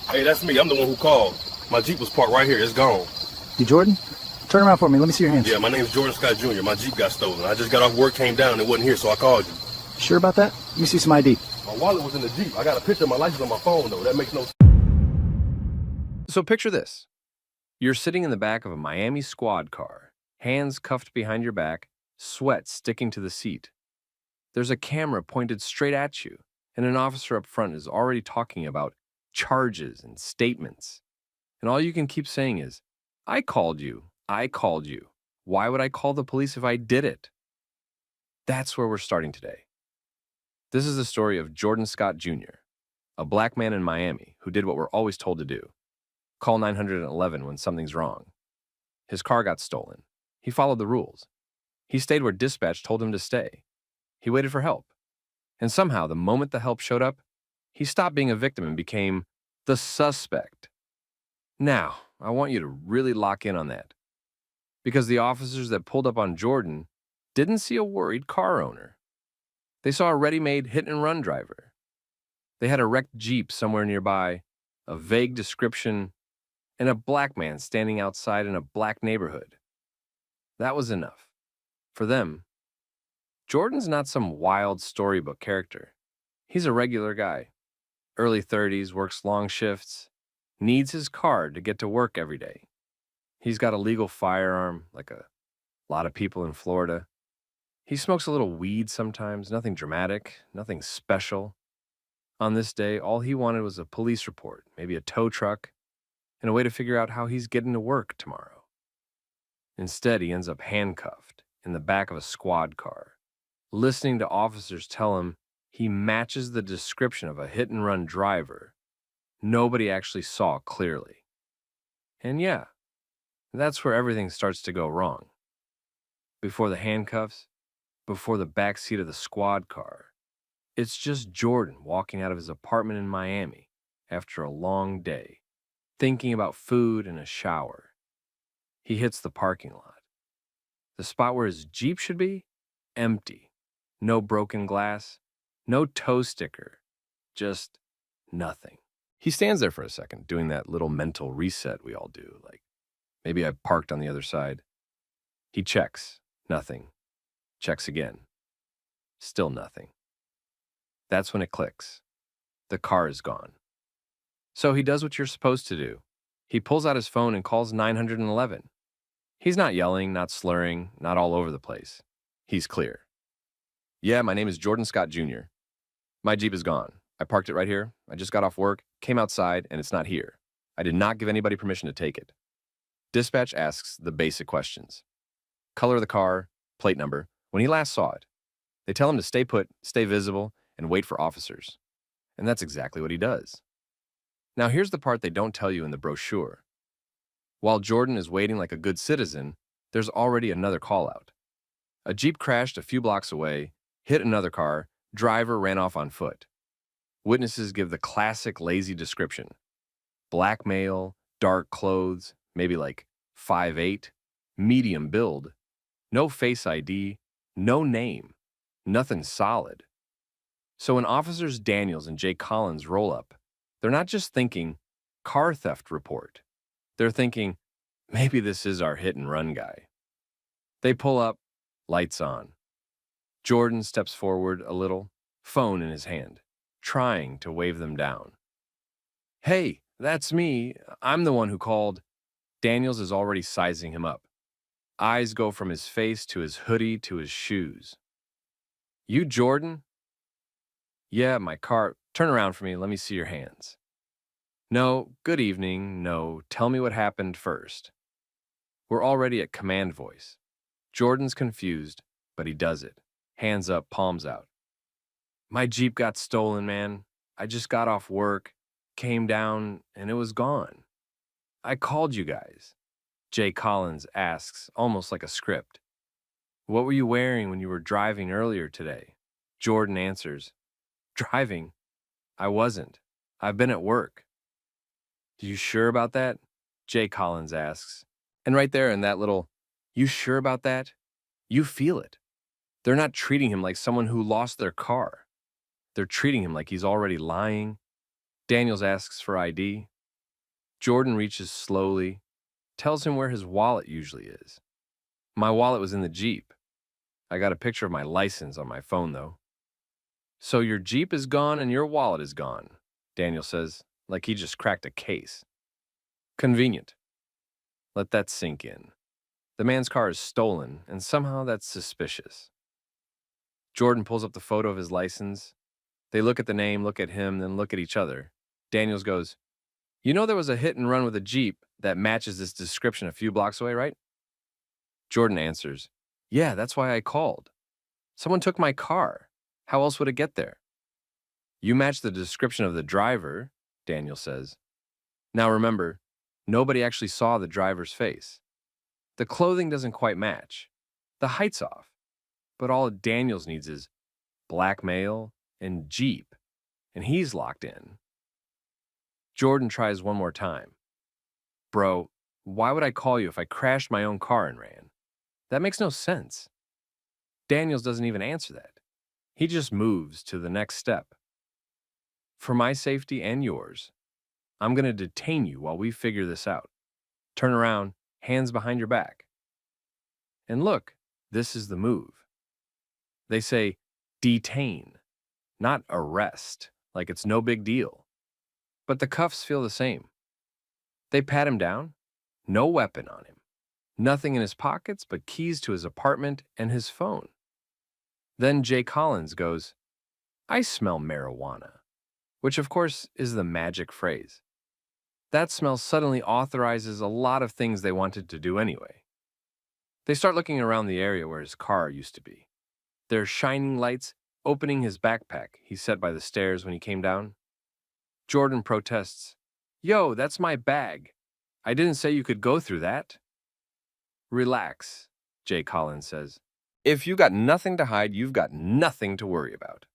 Hey, that's me. I'm the one who called. My Jeep was parked right here. It's gone. You Jordan? Turn around for me. Let me see your hands. Yeah, my name's Jordan Scott Jr. My Jeep got stolen. I just got off work, came down, and it wasn't here, so I called you. Sure about that? Let me see some ID. My wallet was in the Jeep. I got a picture of my license on my phone, though. That makes no sense. So picture this. You're sitting in the back of a Miami squad car, hands cuffed behind your back, sweat sticking to the seat. There's a camera pointed straight at you, and an officer up front is already talking about charges and statements. And all you can keep saying is, I called you. I called you. Why would I call the police if I did it? That's where we're starting today. This is the story of Jordan Scott Jr., a black man in Miami who did what we're always told to do. Call 911 when something's wrong. His car got stolen. He followed the rules. He stayed where dispatch told him to stay. He waited for help. And somehow, the moment the help showed up, he stopped being a victim and became the suspect. Now, I want you to really lock in on that. Because the officers that pulled up on Jordan didn't see a worried car owner. They saw a ready-made hit-and-run driver. They had a wrecked Jeep somewhere nearby, a vague description, and a black man standing outside in a black neighborhood. That was enough. For them, Jordan's not some wild storybook character. He's a regular guy. Early 30s, works long shifts, needs his car to get to work every day. He's got a legal firearm, like a lot of people in Florida. He smokes a little weed sometimes, nothing dramatic, nothing special. On this day, all he wanted was a police report, maybe a tow truck, and a way to figure out how he's getting to work tomorrow. Instead, he ends up handcuffed in the back of a squad car, listening to officers tell him he matches the description of a hit-and-run driver nobody actually saw clearly. And yeah, that's where everything starts to go wrong. Before the handcuffs, before the back seat of the squad car, it's just Jordan walking out of his apartment in Miami after a long day, thinking about food and a shower. He hits the parking lot. The spot where his Jeep should be? Empty. No broken glass. No tow sticker. Just nothing. He stands there for a second, doing that little mental reset we all do, like, maybe I parked on the other side. He checks. Nothing. Checks again. Still nothing. That's when it clicks. The car is gone. So he does what you're supposed to do. He pulls out his phone and calls 911. He's not yelling, not slurring, not all over the place. He's clear. Yeah, my name is Jordan Scott Jr. My Jeep is gone. I parked it right here. I just got off work, came outside, and it's not here. I did not give anybody permission to take it. Dispatch asks the basic questions. Color of the car, plate number, when he last saw it. They tell him to stay put, stay visible, and wait for officers. And that's exactly what he does. Now here's the part they don't tell you in the brochure. While Jordan is waiting like a good citizen, there's already another call-out. A Jeep crashed a few blocks away, hit another car, driver ran off on foot. Witnesses give the classic lazy description. Black male, dark clothes, maybe like 5'8", medium build, no face ID, no name, nothing solid. So when officers Daniels and Jay Collins roll up, they're not just thinking, car theft report. They're thinking, maybe this is our hit-and-run guy. They pull up, lights on. Jordan steps forward a little, phone in his hand, trying to wave them down. Hey, that's me. I'm the one who called. Daniels is already sizing him up. Eyes go from his face to his hoodie to his shoes. You Jordan? Yeah, my car. Turn around for me. Let me see your hands. No, good evening. No, tell me what happened first. We're already at command voice. Jordan's confused, but he does it. Hands up, palms out. My Jeep got stolen, man. I just got off work, came down, and it was gone. I called you guys. Jay Collins asks, almost like a script. What were you wearing when you were driving earlier today? Jordan answers, driving? I wasn't. I've been at work. You sure about that? Jay Collins asks. And right there in that little, you sure about that? You feel it. They're not treating him like someone who lost their car. They're treating him like he's already lying. Daniels asks for ID. Jordan reaches slowly, tells him where his wallet usually is. My wallet was in the Jeep. I got a picture of my license on my phone, though. So your Jeep is gone and your wallet is gone, Daniel says, like he just cracked a case. Convenient. Let that sink in. The man's car is stolen, and somehow that's suspicious. Jordan pulls up the photo of his license. They look at the name, look at him, then look at each other. Daniels goes, "You know there was a hit and run with a Jeep that matches this description a few blocks away, right?" Jordan answers, "Yeah, that's why I called. Someone took my car. How else would it get there?" "You match the description of the driver," Daniel says. Now remember, nobody actually saw the driver's face. The clothing doesn't quite match. The height's off. But all Daniels needs is blackmail and Jeep, and he's locked in. Jordan tries one more time. "Bro, why would I call you if I crashed my own car and ran? That makes no sense." Daniels doesn't even answer that. He just moves to the next step. "For my safety and yours, I'm going to detain you while we figure this out. Turn around, hands behind your back." And look, this is the move. They say detain, not arrest, like it's no big deal. But the cuffs feel the same. They pat him down, no weapon on him, nothing in his pockets but keys to his apartment and his phone. Then Jay Collins goes, "I smell marijuana," which of course is the magic phrase. That smell suddenly authorizes a lot of things they wanted to do anyway. They start looking around the area where his car used to be. There are shining lights opening his backpack he set by the stairs when he came down. Jordan protests, "Yo, that's my bag. I didn't say you could go through that." "Relax," Jay Collins says. "If you got nothing to hide, you've got nothing to worry about."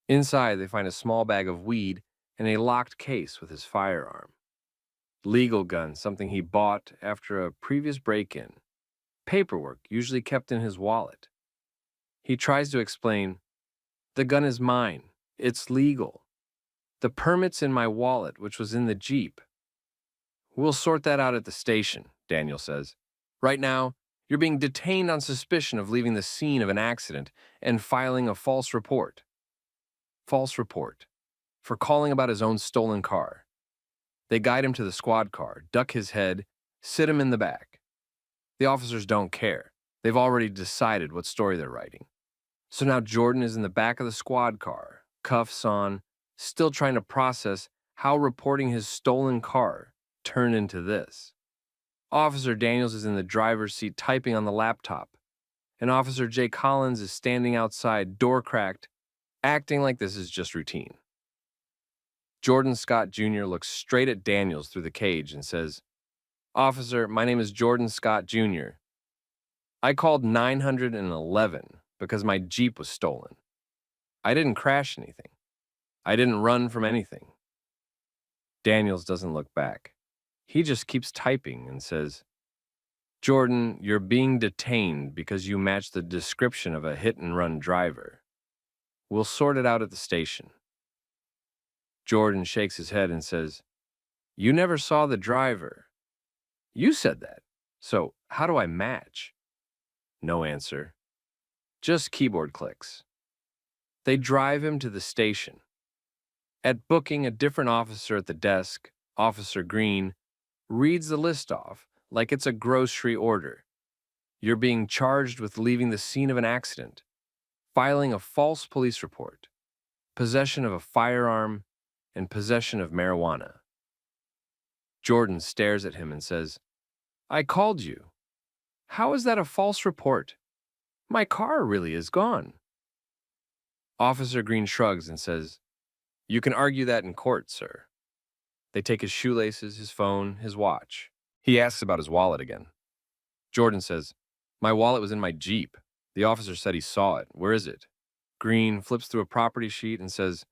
Inside, they find a small bag of weed and a locked case with his firearm. Legal gun, something he bought after a previous break-in. Paperwork, usually kept in his wallet. He tries to explain, "The gun is mine. It's legal. The permit's in my wallet, which was in the Jeep." "We'll sort that out at the station," Daniel says. "Right now, you're being detained on suspicion of leaving the scene of an accident and filing a false report." False report. For calling about his own stolen car. They guide him to the squad car, duck his head, sit him in the back. The officers don't care. They've already decided what story they're writing. So now Jordan is in the back of the squad car, cuffs on, still trying to process how reporting his stolen car turned into this. Officer Daniels is in the driver's seat typing on the laptop, and Officer Jay Collins is standing outside, door cracked, acting like this is just routine. Jordan Scott Jr. looks straight at Daniels through the cage and says, "Officer, my name is Jordan Scott Jr. I called 911 because my Jeep was stolen. I didn't crash anything. I didn't run from anything." Daniels doesn't look back. He just keeps typing and says, "Jordan, you're being detained because you match the description of a hit-and-run driver. We'll sort it out at the station." Jordan shakes his head and says, "You never saw the driver." "You said that. So how do I match?" No answer. Just keyboard clicks. They drive him to the station. At booking, a different officer at the desk, Officer Green, reads the list off like it's a grocery order. You're being charged with leaving the scene of an accident, filing a false police report, possession of a firearm, and possession of marijuana. Jordan stares at him and says, "I called you. How is that a false report? My car really is gone." Officer Green shrugs and says, "You can argue that in court, sir." They take his shoelaces, his phone, his watch. He asks about his wallet again. Jordan says, "My wallet was in my Jeep. The officer said he saw it. Where is it?" Green flips through a property sheet and says,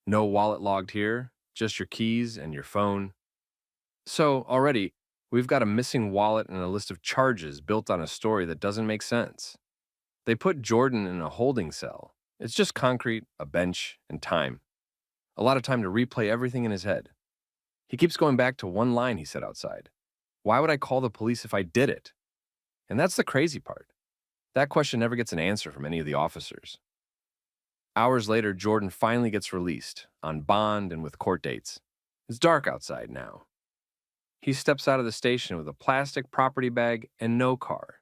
"No wallet logged here, just your keys and your phone." So, already, we've got a missing wallet and a list of charges built on a story that doesn't make sense. They put Jordan in a holding cell. It's just concrete, a bench, and time. A lot of time to replay everything in his head. He keeps going back to one line he said outside. Why would I call the police if I did it? And that's the crazy part. That question never gets an answer from any of the officers. Hours later, Jordan finally gets released, on bond and with court dates. It's dark outside now. He steps out of the station with a plastic property bag and no car.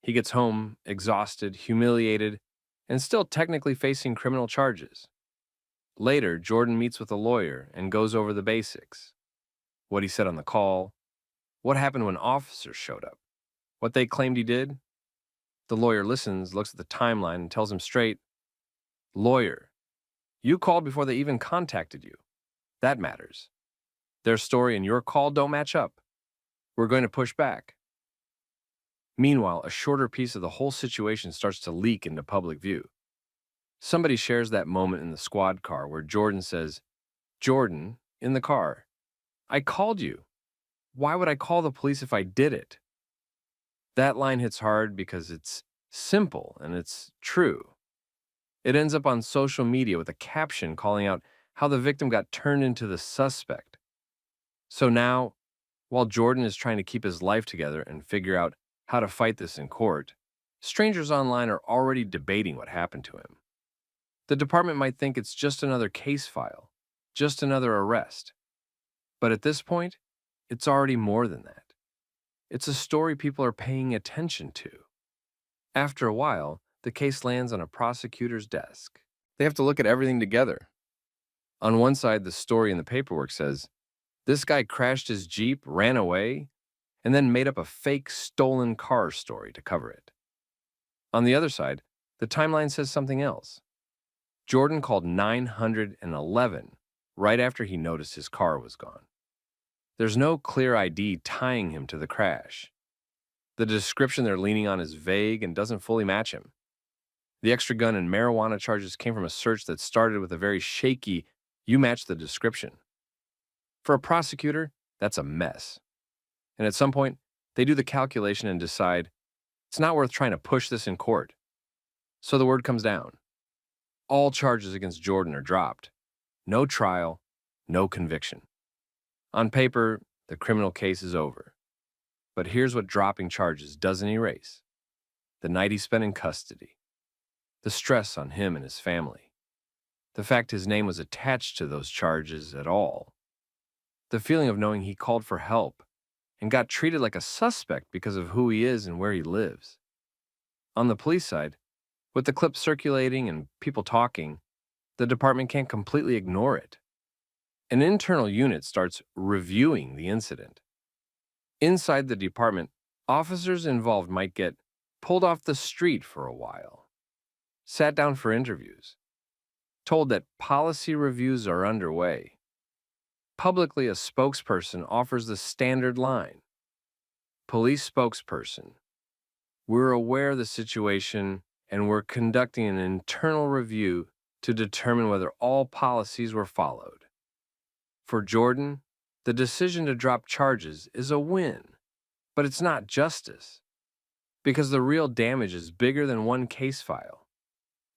He gets home, exhausted, humiliated, and still technically facing criminal charges. Later, Jordan meets with a lawyer and goes over the basics. What he said on the call, what happened when officers showed up, what they claimed he did. The lawyer listens, looks at the timeline, and tells him straight, "Lawyer, you called before they even contacted you. That matters. Their story and your call don't match up. We're going to push back." Meanwhile, a shorter piece of the whole situation starts to leak into public view. Somebody shares that moment in the squad car where Jordan says, "Jordan, in the car, I called you. Why would I call the police if I did it?" That line hits hard because it's simple and it's true. It ends up on social media with a caption calling out how the victim got turned into the suspect. So now, while Jordan is trying to keep his life together and figure out how to fight this in court, strangers online are already debating what happened to him. The department might think it's just another case file, just another arrest. But at this point, it's already more than that. It's a story people are paying attention to. After a while, the case lands on a prosecutor's desk. They have to look at everything together. On one side, the story in the paperwork says, this guy crashed his Jeep, ran away, and then made up a fake stolen car story to cover it. On the other side, the timeline says something else. Jordan called 911 right after he noticed his car was gone. There's no clear ID tying him to the crash. The description they're leaning on is vague and doesn't fully match him. The extra gun and marijuana charges came from a search that started with a very shaky, "you match the description." For a prosecutor, that's a mess. And at some point, they do the calculation and decide it's not worth trying to push this in court. So the word comes down. All charges against Jordan are dropped. No trial, no conviction. On paper, the criminal case is over. But here's what dropping charges doesn't erase. The night he spent in custody. The stress on him and his family. The fact his name was attached to those charges at all. The feeling of knowing he called for help and got treated like a suspect because of who he is and where he lives. On the police side, with the clip circulating and people talking, the department can't completely ignore it. An internal unit starts reviewing the incident. Inside the department, officers involved might get pulled off the street for a while, sat down for interviews, told that policy reviews are underway. Publicly, a spokesperson offers the standard line. Police spokesperson, we're aware of the situation and we're conducting an internal review to determine whether all policies were followed. For Jordan, the decision to drop charges is a win, but it's not justice, because the real damage is bigger than one case file.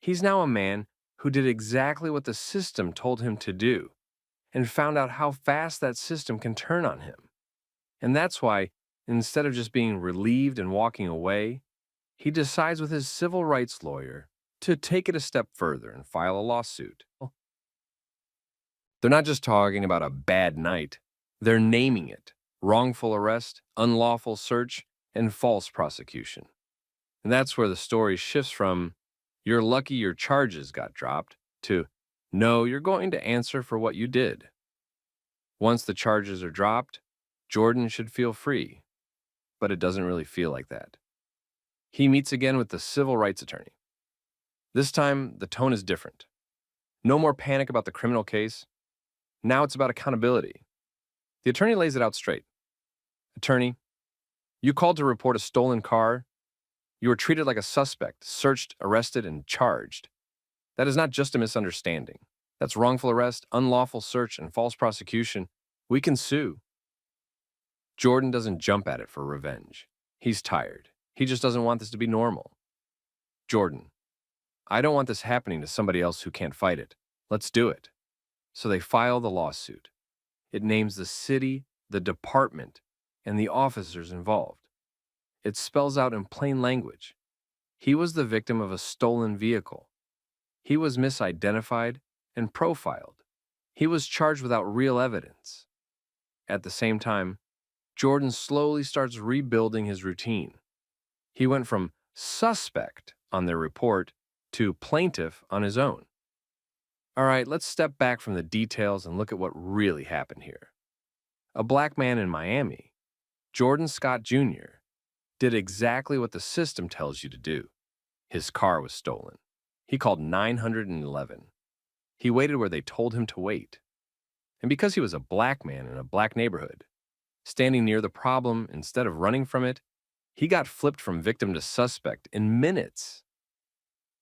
He's now a man who did exactly what the system told him to do and found out how fast that system can turn on him. And that's why, instead of just being relieved and walking away, he decides with his civil rights lawyer to take it a step further and file a lawsuit. They're not just talking about a bad night. They're naming it: wrongful arrest, unlawful search, and false prosecution. And that's where the story shifts from, you're lucky your charges got dropped, to, no, you're going to answer for what you did. Once the charges are dropped, Jordan should feel free. But it doesn't really feel like that. He meets again with the civil rights attorney. This time, the tone is different. No more panic about the criminal case. Now it's about accountability. The attorney lays it out straight. Attorney, you called to report a stolen car. You were treated like a suspect, searched, arrested, and charged. That is not just a misunderstanding. That's wrongful arrest, unlawful search, and false prosecution. We can sue. Jordan doesn't jump at it for revenge. He's tired. He just doesn't want this to be normal. Jordan, I don't want this happening to somebody else who can't fight it. Let's do it. So they file the lawsuit. It names the city, the department, and the officers involved. It spells out in plain language. He was the victim of a stolen vehicle. He was misidentified and profiled. He was charged without real evidence. At the same time, Jordan slowly starts rebuilding his routine. He went from suspect on their report to plaintiff on his own. All right, let's step back from the details and look at what really happened here. A black man in Miami, Jordan Scott Jr., did exactly what the system tells you to do. His car was stolen. He called 911. He waited where they told him to wait. And because he was a black man in a black neighborhood, standing near the problem instead of running from it, he got flipped from victim to suspect in minutes.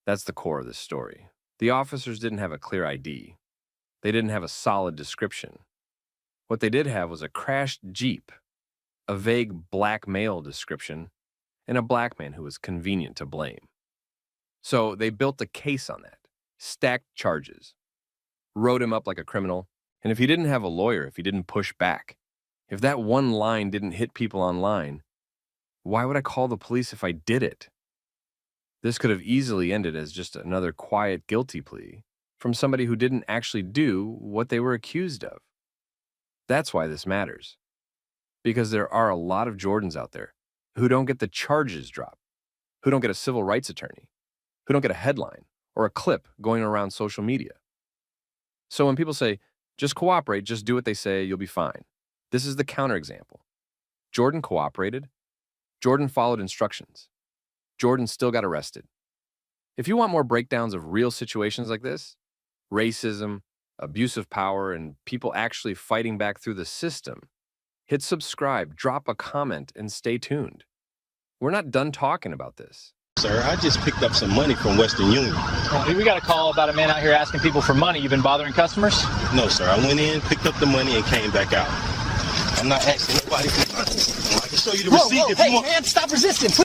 That's the core of this story. The officers didn't have a clear ID. They didn't have a solid description. What they did have was a crashed Jeep, a vague black male description, and a black man who was convenient to blame. So they built a case on that, stacked charges, wrote him up like a criminal, and if he didn't have a lawyer, if he didn't push back, if that one line didn't hit people online, why would I call the police if I did it? This could have easily ended as just another quiet guilty plea from somebody who didn't actually do what they were accused of. That's why this matters. Because there are a lot of Jordans out there who don't get the charges dropped, who don't get a civil rights attorney, who don't get a headline or a clip going around social media. So when people say, just cooperate, just do what they say, you'll be fine. This is the counterexample. Jordan cooperated. Jordan followed instructions. Jordan still got arrested. If you want more breakdowns of real situations like this, racism, abuse of power, and people actually fighting back through the system, hit subscribe, drop a comment, and stay tuned. We're not done talking about this. Sir, I just picked up some money from Western Union. We got a call about a man out here asking people for money. You been bothering customers? No, sir. I went in, picked up the money, and came back out. I'm not asking nobody for money. I can show you the receipt if you want. Man, stop resisting.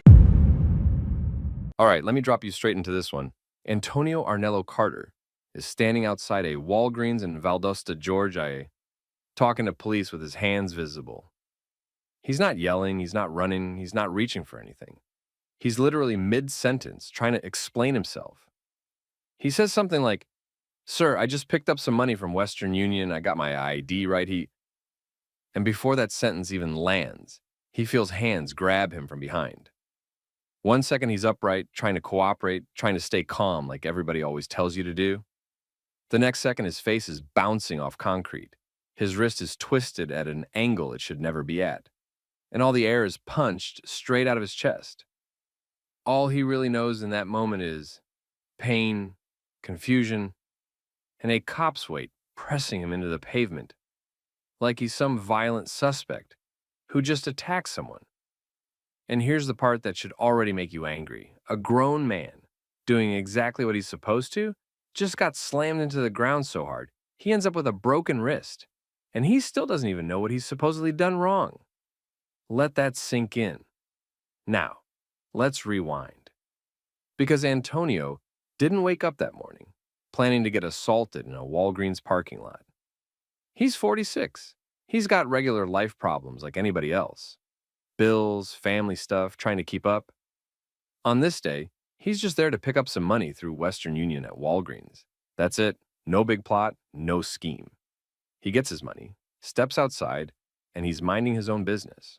All right, let me drop you straight into this one. Antonio Arnello Carter is standing outside a Walgreens in Valdosta, Georgia, talking to police with his hands visible. He's not yelling, he's not running, he's not reaching for anything. He's literally mid-sentence trying to explain himself. He says something like, "Sir, I just picked up some money from Western Union. I got my ID right." And before that sentence even lands, he feels hands grab him from behind. 1 second he's upright, trying to cooperate, trying to stay calm like everybody always tells you to do. The next second his face is bouncing off concrete. His wrist is twisted at an angle it should never be at. And all the air is punched straight out of his chest. All he really knows in that moment is pain, confusion, and a cop's weight pressing him into the pavement, like he's some violent suspect who just attacked someone. And here's the part that should already make you angry. A grown man, doing exactly what he's supposed to, just got slammed into the ground so hard, he ends up with a broken wrist. And he still doesn't even know what he's supposedly done wrong. Let that sink in. Now, let's rewind. Because Antonio didn't wake up that morning planning to get assaulted in a Walgreens parking lot. He's 46. He's got regular life problems like anybody else. Bills, family stuff, trying to keep up. On this day, he's just there to pick up some money through Western Union at Walgreens. That's it. No big plot, no scheme. He gets his money, steps outside, and he's minding his own business.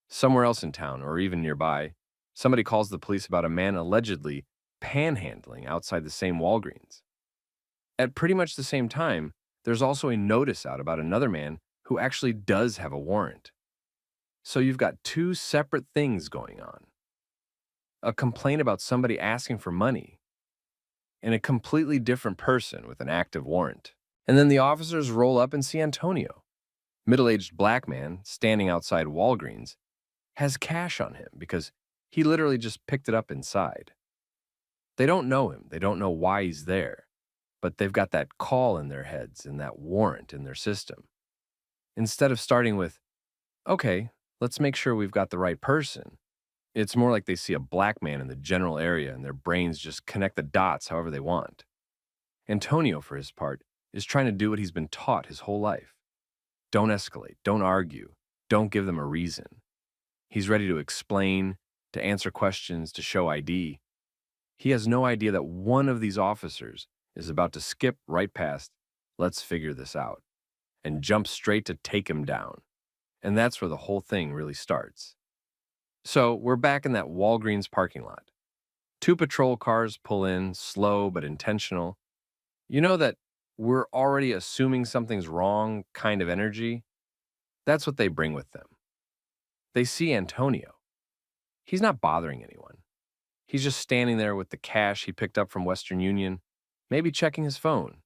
Somewhere else in town, or even nearby, somebody calls the police about a man allegedly panhandling outside the same Walgreens. At pretty much the same time, there's also a notice out about another man who actually does have a warrant. So you've got two separate things going on. A complaint about somebody asking for money, and a completely different person with an active warrant. And then the officers roll up and see Antonio, middle-aged black man standing outside Walgreens, has cash on him because he literally just picked it up inside. They don't know him. They don't know why he's there, but they've got that call in their heads and that warrant in their system. Instead of starting with, okay, let's make sure we've got the right person, it's more like they see a black man in the general area and their brains just connect the dots however they want. Antonio, for his part, is trying to do what he's been taught his whole life. Don't escalate. Don't argue. Don't give them a reason. He's ready to explain, to answer questions, to show ID. He has no idea that one of these officers is about to skip right past, "Let's figure this out," and jump straight to take him down. And that's where the whole thing really starts. So we're back in that Walgreens parking lot. Two patrol cars pull in, slow but intentional. You know that we're already assuming something's wrong kind of energy? That's what they bring with them. They see Antonio. He's not bothering anyone. He's just standing there with the cash he picked up from Western Union, maybe checking his phone,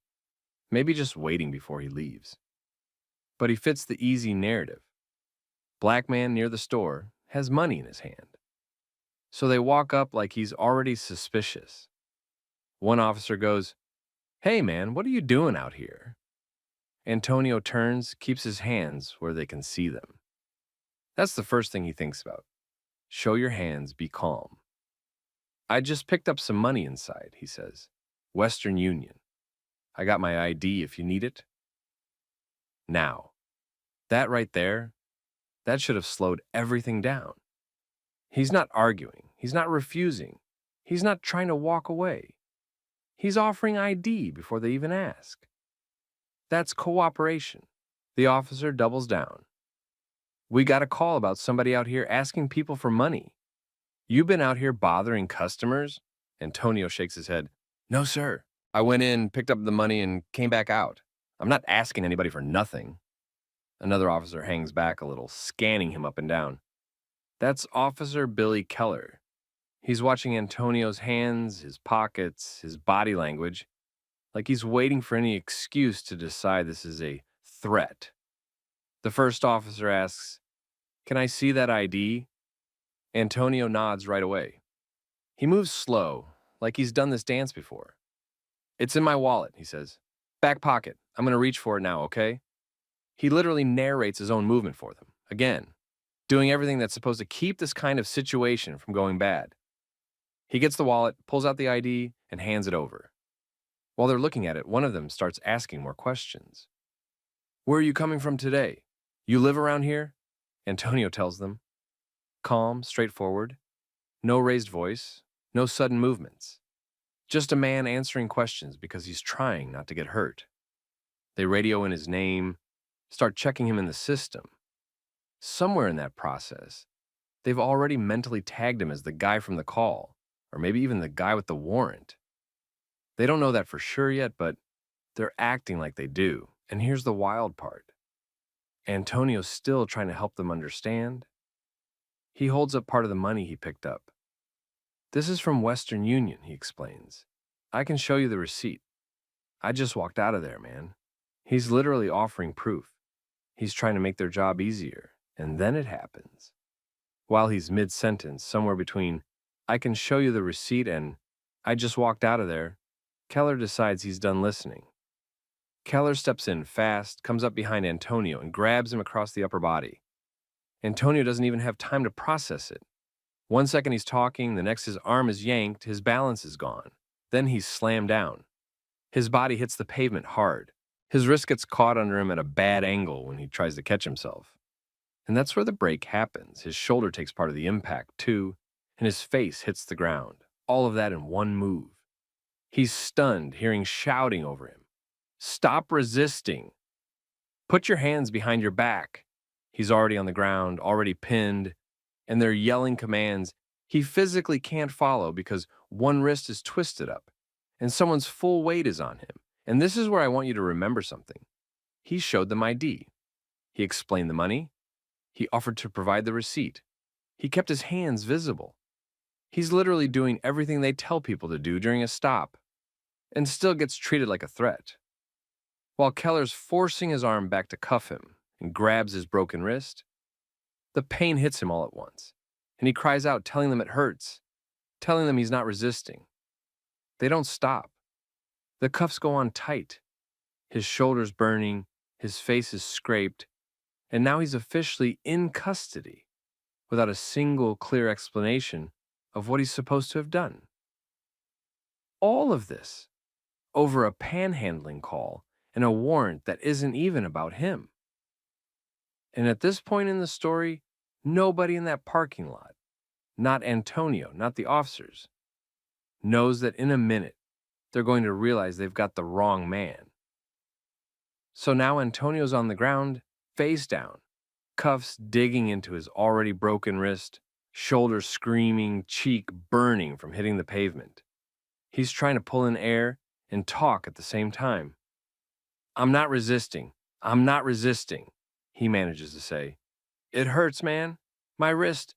maybe just waiting before he leaves. But he fits the easy narrative. Black man near the store has money in his hand. So they walk up like he's already suspicious. One officer goes, "Hey man, what are you doing out here?" Antonio turns, keeps his hands where they can see them. That's the first thing he thinks about. Show your hands, be calm. "I just picked up some money inside," he says. "Western Union. I got my ID if you need it." Now, that right there, that should have slowed everything down. He's not arguing. He's not refusing. He's not trying to walk away. He's offering ID before they even ask. That's cooperation. The officer doubles down. "We got a call about somebody out here asking people for money. You've been out here bothering customers?" Antonio shakes his head. "No, sir. I went in, picked up the money, and came back out. I'm not asking anybody for nothing." Another officer hangs back a little, scanning him up and down. That's Officer Billy Keller. He's watching Antonio's hands, his pockets, his body language, like he's waiting for any excuse to decide this is a threat. The first officer asks, "Can I see that ID?" Antonio nods right away. He moves slow, like he's done this dance before. "It's in my wallet," he says. "Back pocket. I'm going to reach for it now, okay?" He literally narrates his own movement for them, again, doing everything that's supposed to keep this kind of situation from going bad. He gets the wallet, pulls out the ID, and hands it over. While they're looking at it, one of them starts asking more questions. "Where are you coming from today? You live around here?" Antonio tells them. Calm, straightforward, no raised voice, no sudden movements. Just a man answering questions because he's trying not to get hurt. They radio in his name, start checking him in the system. Somewhere in that process, they've already mentally tagged him as the guy from the call, or maybe even the guy with the warrant. They don't know that for sure yet, but they're acting like they do. And here's the wild part. Antonio's still trying to help them understand. He holds up part of the money he picked up. "This is from Western Union," he explains. "I can show you the receipt. I just walked out of there, man." He's literally offering proof. He's trying to make their job easier. And then it happens. While he's mid-sentence, somewhere between, "I can show you the receipt," and "I just walked out of there," Keller decides he's done listening. Keller steps in fast, comes up behind Antonio, and grabs him across the upper body. Antonio doesn't even have time to process it. 1 second he's talking, the next his arm is yanked, his balance is gone. Then he's slammed down. His body hits the pavement hard. His wrist gets caught under him at a bad angle when he tries to catch himself. And that's where the break happens. His shoulder takes part of the impact, too, and his face hits the ground. All of that in one move. He's stunned, hearing shouting over him. "Stop resisting. Put your hands behind your back." He's already on the ground, already pinned, and they're yelling commands he physically can't follow because one wrist is twisted up, and someone's full weight is on him. And this is where I want you to remember something. He showed them ID. He explained the money. He offered to provide the receipt. He kept his hands visible. He's literally doing everything they tell people to do during a stop, and still gets treated like a threat. While Keller's forcing his arm back to cuff him and grabs his broken wrist, the pain hits him all at once, and he cries out, telling them it hurts, telling them he's not resisting. They don't stop. The cuffs go on tight. His shoulders burning, his face is scraped, and now he's officially in custody without a single clear explanation of what he's supposed to have done. All of this over a panhandling call and a warrant that isn't even about him. And at this point in the story, nobody in that parking lot, not Antonio, not the officers, knows that in a minute they're going to realize they've got the wrong man. So now Antonio's on the ground, face down, cuffs digging into his already broken wrist, shoulder screaming, cheek burning from hitting the pavement. He's trying to pull in air and talk at the same time. "I'm not resisting. I'm not resisting," he manages to say. "It hurts, man. My wrist.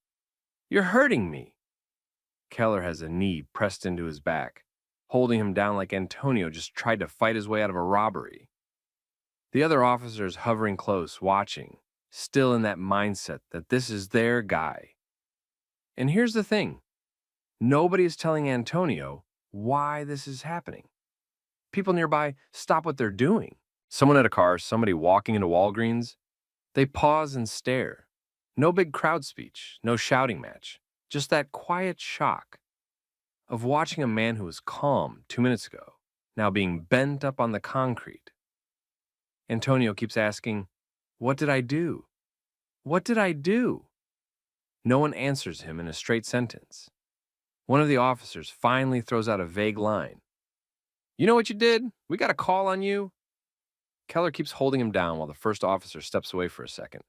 You're hurting me." Keller has a knee pressed into his back, holding him down like Antonio just tried to fight his way out of a robbery. The other officers hovering close, watching, still in that mindset that this is their guy. And here's the thing. Nobody is telling Antonio why this is happening. People nearby stop what they're doing. Someone at a car, somebody walking into Walgreens, they pause and stare. No big crowd speech, no shouting match, just that quiet shock of watching a man who was calm 2 minutes ago, now being bent up on the concrete. Antonio keeps asking, "What did I do? What did I do?" No one answers him in a straight sentence. One of the officers finally throws out a vague line. "You know what you did? We got a call on you." Keller keeps holding him down while the first officer steps away for a second,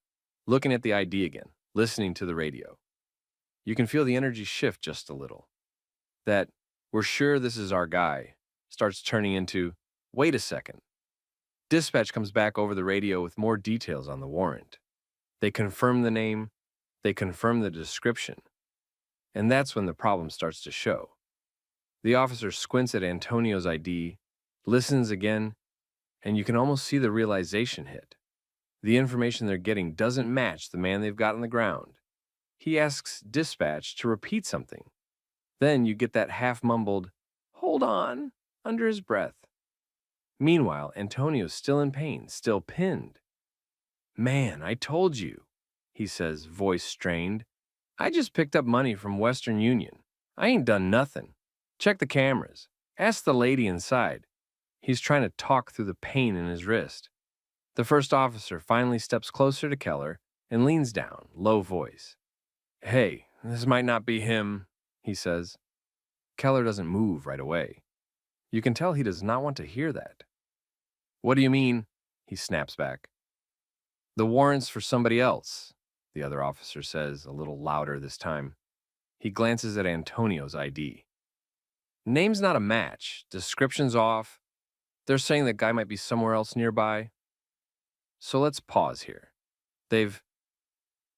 looking at the ID again, listening to the radio. You can feel the energy shift just a little. That, "We're sure this is our guy," starts turning into, "Wait a second." Dispatch comes back over the radio with more details on the warrant. They confirm the name, they confirm the description, and that's when the problem starts to show. The officer squints at Antonio's ID, listens again, and you can almost see the realization hit. The information they're getting doesn't match the man they've got on the ground. He asks dispatch to repeat something. Then you get that half-mumbled, "Hold on," under his breath. Meanwhile, Antonio's still in pain, still pinned. "Man, I told you," he says, voice strained. "I just picked up money from Western Union. I ain't done nothing. Check the cameras. Ask the lady inside." He's trying to talk through the pain in his wrist. The first officer finally steps closer to Keller and leans down, low voice. "Hey, this might not be him," he says. Keller doesn't move right away. You can tell he does not want to hear that. "What do you mean?" he snaps back. "The warrant's for somebody else," the other officer says, a little louder this time. He glances at Antonio's ID. Name's not a match, description's off. They're saying that guy might be somewhere else nearby. So let's pause here. They've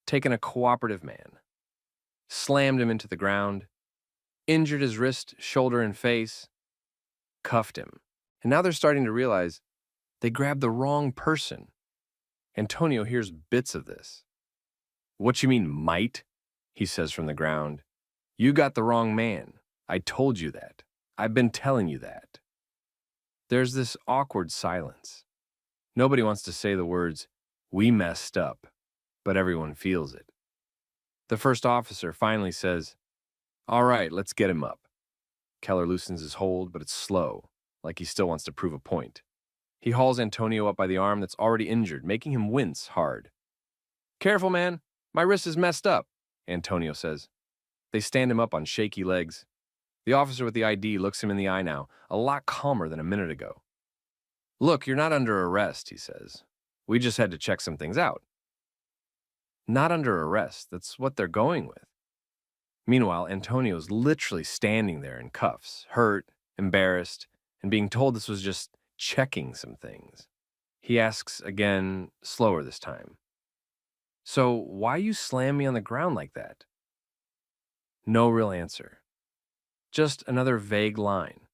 taken a cooperative man, slammed him into the ground, injured his wrist, shoulder, and face, cuffed him. And now they're starting to realize they grabbed the wrong person. Antonio hears bits of this. "What you mean, might?" he says from the ground. "You got the wrong man. I told you that. I've been telling you that." There's this awkward silence. Nobody wants to say the words, "We messed up," but everyone feels it. The first officer finally says, "All right, let's get him up." Keller loosens his hold, but it's slow, like he still wants to prove a point. He hauls Antonio up by the arm that's already injured, making him wince hard. "Careful, man. My wrist is messed up," Antonio says. They stand him up on shaky legs. The officer with the ID looks him in the eye now, a lot calmer than a minute ago. "Look, you're not under arrest," he says. "We just had to check some things out." Not under arrest, that's what they're going with. Meanwhile, Antonio's literally standing there in cuffs, hurt, embarrassed, and being told this was just checking some things. He asks again, slower this time. "So why you slam me on the ground like that?" No real answer. Just another vague line.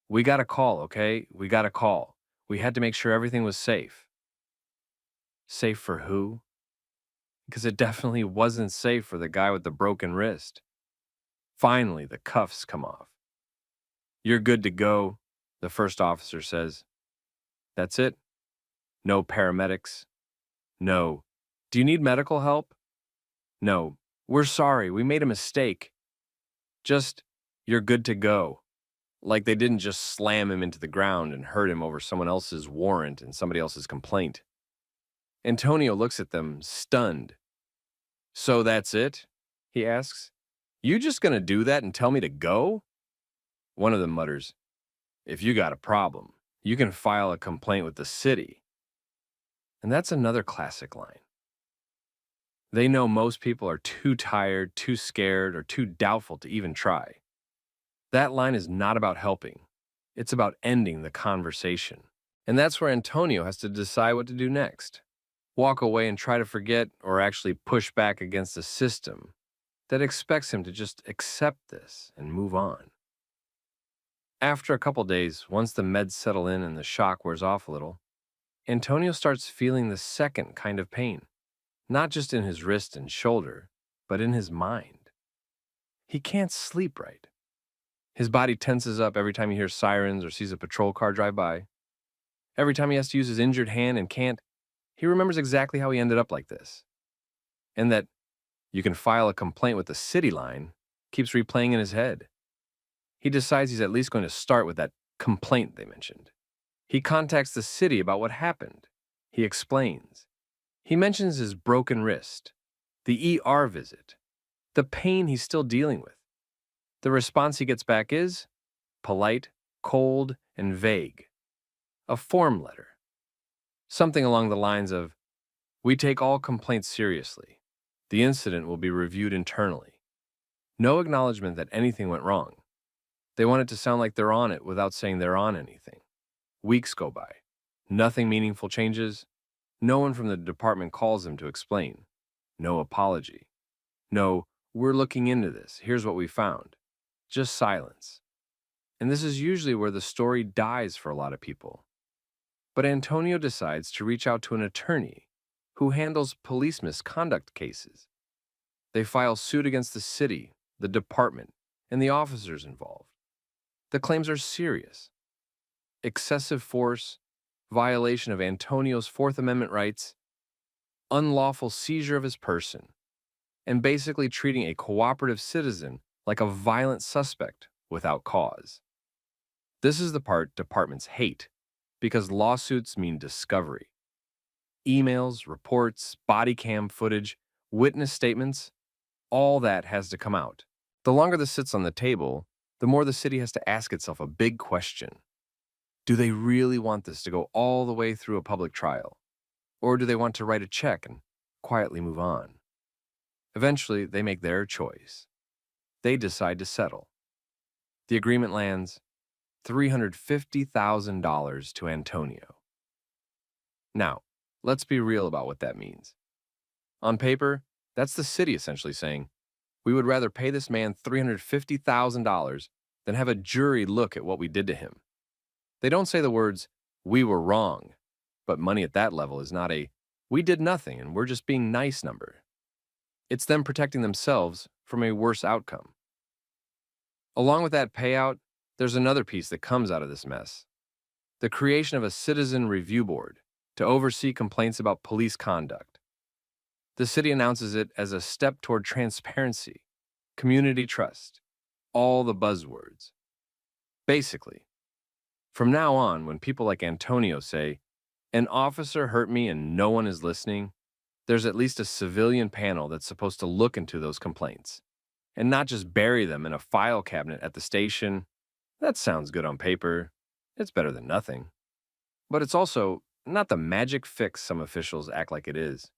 "We got a call, okay? We got a call. We had to make sure everything was safe." Safe for who? Because it definitely wasn't safe for the guy with the broken wrist. Finally, the cuffs come off. "You're good to go," the first officer says. That's it? No paramedics? No. "Do you need medical help?" No. "We're sorry, we made a mistake." Just, "You're good to go." Like they didn't just slam him into the ground and hurt him over someone else's warrant and somebody else's complaint. Antonio looks at them, stunned. "So that's it?" he asks. "You just gonna do that and tell me to go?" One of them mutters, "If you got a problem, you can file a complaint with the city." And that's another classic line. They know most people are too tired, too scared, or too doubtful to even try. That line is not about helping. It's about ending the conversation. And that's where Antonio has to decide what to do next. Walk away and try to forget, or actually push back against a system that expects him to just accept this and move on. After a couple days, once the meds settle in and the shock wears off a little, Antonio starts feeling the second kind of pain, not just in his wrist and shoulder, but in his mind. He can't sleep right. His body tenses up every time he hears sirens or sees a patrol car drive by. Every time he has to use his injured hand and can't, he remembers exactly how he ended up like this. And that "you can file a complaint with the city" line keeps replaying in his head. He decides he's at least going to start with that complaint they mentioned. He contacts the city about what happened. He explains. He mentions his broken wrist, the ER visit, the pain he's still dealing with. The response he gets back is polite, cold, and vague. A form letter. Something along the lines of, "We take all complaints seriously. The incident will be reviewed internally." No acknowledgement that anything went wrong. They want it to sound like they're on it without saying they're on anything. Weeks go by. Nothing meaningful changes. No one from the department calls him to explain. No apology. No, "We're looking into this. Here's what we found." Just silence. And this is usually where the story dies for a lot of people. But Antonio decides to reach out to an attorney who handles police misconduct cases. They file suit against the city, the department, and the officers involved. The claims are serious. Excessive force, violation of Antonio's Fourth Amendment rights, unlawful seizure of his person, and basically treating a cooperative citizen like a violent suspect without cause. This is the part departments hate, because lawsuits mean discovery. Emails, reports, body cam footage, witness statements, all that has to come out. The longer this sits on the table, the more the city has to ask itself a big question. Do they really want this to go all the way through a public trial? Or do they want to write a check and quietly move on? Eventually, they make their choice. They decide to settle. The agreement lands $350,000 to Antonio. Now, let's be real about what that means. On paper, that's the city essentially saying, "We would rather pay this man $350,000 than have a jury look at what we did to him." They don't say the words, "We were wrong," but money at that level is not a "we did nothing and we're just being nice" number. It's them protecting themselves from a worse outcome. Along with that payout, there's another piece that comes out of this mess. The creation of a citizen review board to oversee complaints about police conduct. The city announces it as a step toward transparency, community trust, all the buzzwords. Basically, from now on, when people like Antonio say, "An officer hurt me and no one is listening," there's at least a civilian panel that's supposed to look into those complaints and not just bury them in a file cabinet at the station. That sounds good on paper. It's better than nothing. But it's also not the magic fix some officials act like it is.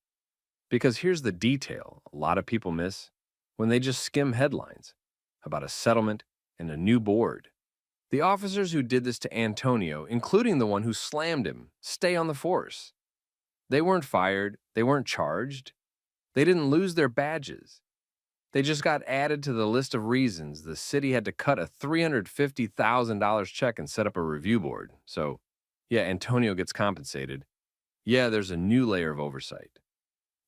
Because here's the detail a lot of people miss when they just skim headlines about a settlement and a new board. The officers who did this to Antonio, including the one who slammed him, stay on the force. They weren't fired. They weren't charged. They didn't lose their badges. They just got added to the list of reasons the city had to cut a $350,000 check and set up a review board. So, yeah, Antonio gets compensated. Yeah, there's a new layer of oversight.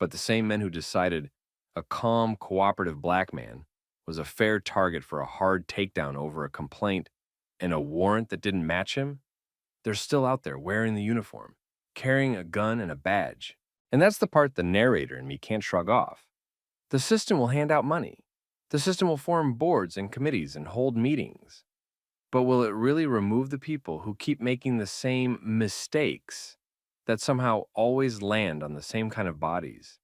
But the same men who decided a calm, cooperative black man was a fair target for a hard takedown over a complaint and a warrant that didn't match him, they're still out there wearing the uniform, carrying a gun and a badge. And that's the part the narrator in me can't shrug off. The system will hand out money. The system will form boards and committees and hold meetings. But will it really remove the people who keep making the same mistakes that somehow always land on the same kind of bodies.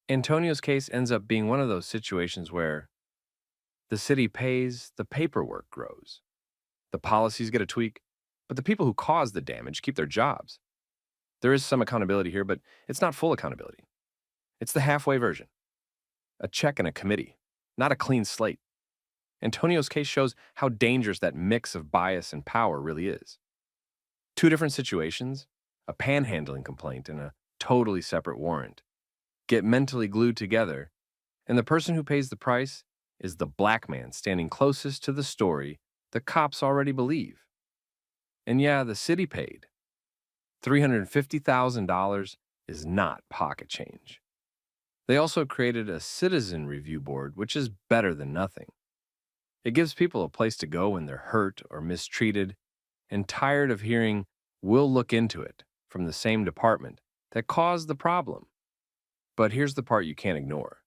Antonio's case ends up being one of those situations where the city pays, the paperwork grows. The policies get a tweak, but the people who cause the damage keep their jobs. There is some accountability here, but it's not full accountability. It's the halfway version. A check and a committee, not a clean slate. Antonio's case shows how dangerous that mix of bias and power really is. Two different situations, a panhandling complaint and a totally separate warrant, get mentally glued together, and the person who pays the price is the black man standing closest to the story the cops already believe. And yeah, the city paid. $350,000 is not pocket change. They also created a citizen review board, which is better than nothing. It gives people a place to go when they're hurt or mistreated and tired of hearing, "We'll look into it," from the same department that caused the problem. But here's the part you can't ignore.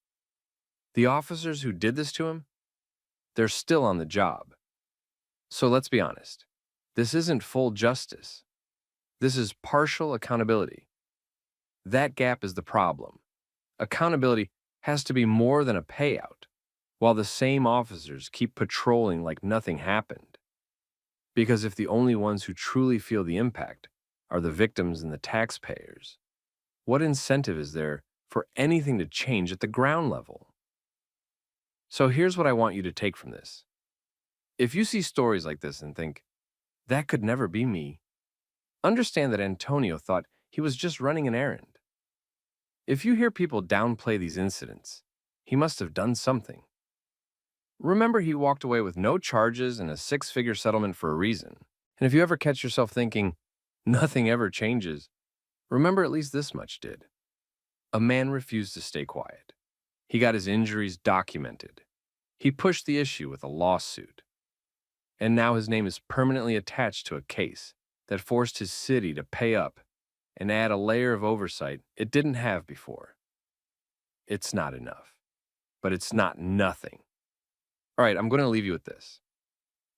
The officers who did this to him, they're still on the job. So let's be honest. This isn't full justice. This is partial accountability. That gap is the problem. Accountability has to be more than a payout, while the same officers keep patrolling like nothing happened. Because if the only ones who truly feel the impact are the victims and the taxpayers, what incentive is there for anything to change at the ground level? So here's what I want you to take from this. If you see stories like this and think, that could never be me, understand that Antonio thought he was just running an errand. If you hear people downplay these incidents, he must have done something. Remember, he walked away with no charges and a six-figure settlement for a reason. And if you ever catch yourself thinking, nothing ever changes, remember at least this much did. A man refused to stay quiet. He got his injuries documented. He pushed the issue with a lawsuit. And now his name is permanently attached to a case that forced his city to pay up and add a layer of oversight it didn't have before. It's not enough, but it's not nothing. All right, I'm going to leave you with this.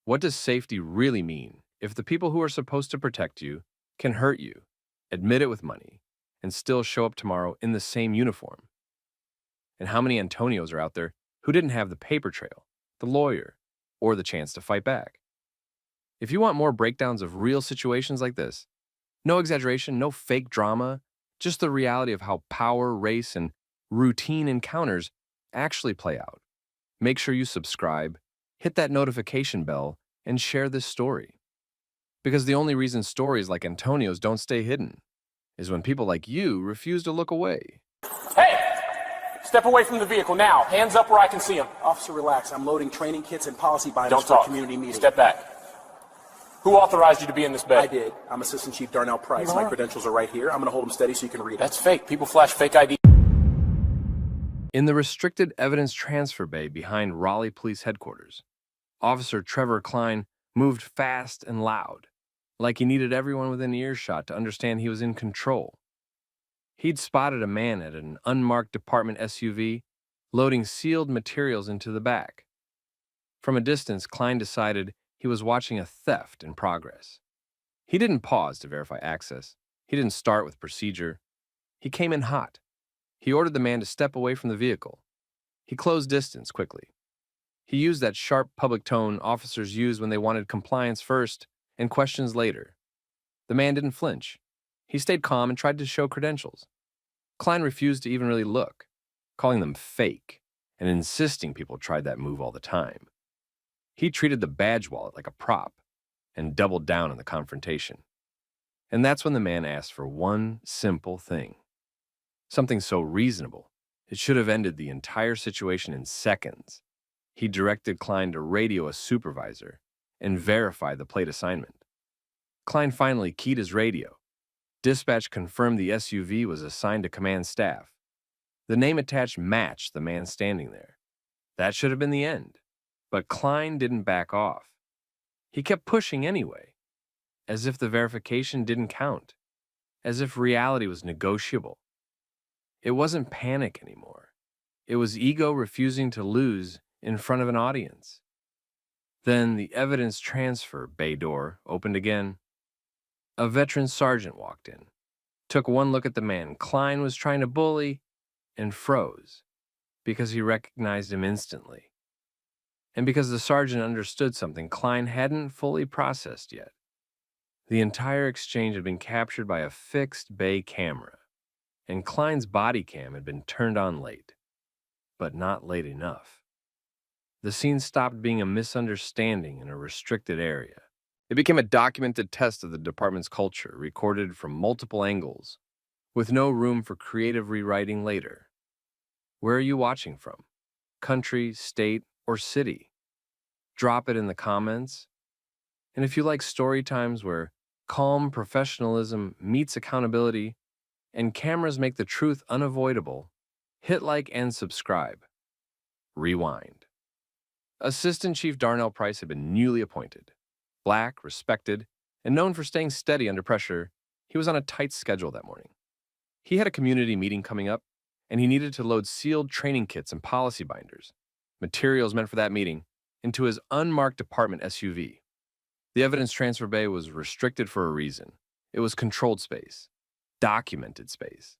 What does safety really mean if the people who are supposed to protect you can hurt you, admit it with money, and still show up tomorrow in the same uniform? And how many Antonios are out there who didn't have the paper trail, the lawyer, or the chance to fight back? If you want more breakdowns of real situations like this, no exaggeration, no fake drama, just the reality of how power, race, and routine encounters actually play out, make sure you subscribe, hit that notification bell, and share this story. Because the only reason stories like Antonio's don't stay hidden is when people like you refuse to look away. Hey! Step away from the vehicle now. Hands up where I can see them. Officer, relax. I'm loading training kits and policy binders Don't for talk. a community meeting. Step back. Who authorized you to be in this bed? I did. I'm Assistant Chief Darnell Price. My credentials are right here. I'm going to hold them steady so you can read them. That's fake. People flash fake ID. In the restricted evidence transfer bay behind Raleigh Police Headquarters, Officer Trevor Klein moved fast and loud, like he needed everyone within earshot to understand he was in control. He'd spotted a man at an unmarked department SUV loading sealed materials into the back. From a distance, Klein decided he was watching a theft in progress. He didn't pause to verify access. He didn't start with procedure. He came in hot. He ordered the man to step away from the vehicle. He closed distance quickly. He used that sharp public tone officers use when they wanted compliance first and questions later. The man didn't flinch. He stayed calm and tried to show credentials. Klein refused to even really look, calling them fake and insisting people tried that move all the time. He treated the badge wallet like a prop and doubled down on the confrontation. And that's when the man asked for one simple thing. Something so reasonable, it should have ended the entire situation in seconds. He directed Klein to radio a supervisor and verify the plate assignment. Klein finally keyed his radio. Dispatch confirmed the SUV was assigned to command staff. The name attached matched the man standing there. That should have been the end. But Klein didn't back off. He kept pushing anyway, as if the verification didn't count, as if reality was negotiable. It wasn't panic anymore. It was ego refusing to lose in front of an audience. Then the evidence transfer bay door opened again. A veteran sergeant walked in, took one look at the man Klein was trying to bully, and froze because he recognized him instantly. And because the sergeant understood something Klein hadn't fully processed yet. The entire exchange had been captured by a fixed bay camera, and Klein's body cam had been turned on late, but not late enough. The scene stopped being a misunderstanding in a restricted area. It became a documented test of the department's culture, recorded from multiple angles, with no room for creative rewriting later. Where are you watching from? Country, state, or city? Drop it in the comments. And if you like story times where calm professionalism meets accountability and cameras make the truth unavoidable, hit like and subscribe. Rewind. Assistant Chief Darnell Price had been newly appointed. Black, respected, and known for staying steady under pressure, he was on a tight schedule that morning. He had a community meeting coming up, and he needed to load sealed training kits and policy binders, materials meant for that meeting, into his unmarked department SUV. The evidence transfer bay was restricted for a reason. It was controlled space, documented space.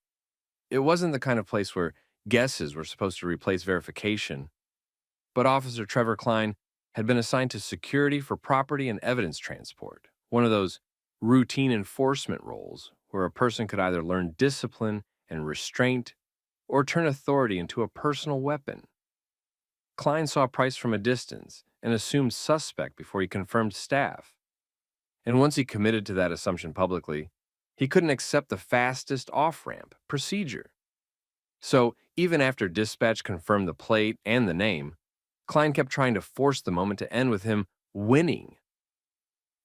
It wasn't the kind of place where guesses were supposed to replace verification, but Officer Trevor Klein had been assigned to security for property and evidence transport, one of those routine enforcement roles where a person could either learn discipline and restraint or turn authority into a personal weapon. Klein saw Price from a distance and assumed suspect before he confirmed staff. And once he committed to that assumption publicly, he couldn't accept the fastest off-ramp procedure. So even after dispatch confirmed the plate and the name, Klein kept trying to force the moment to end with him winning.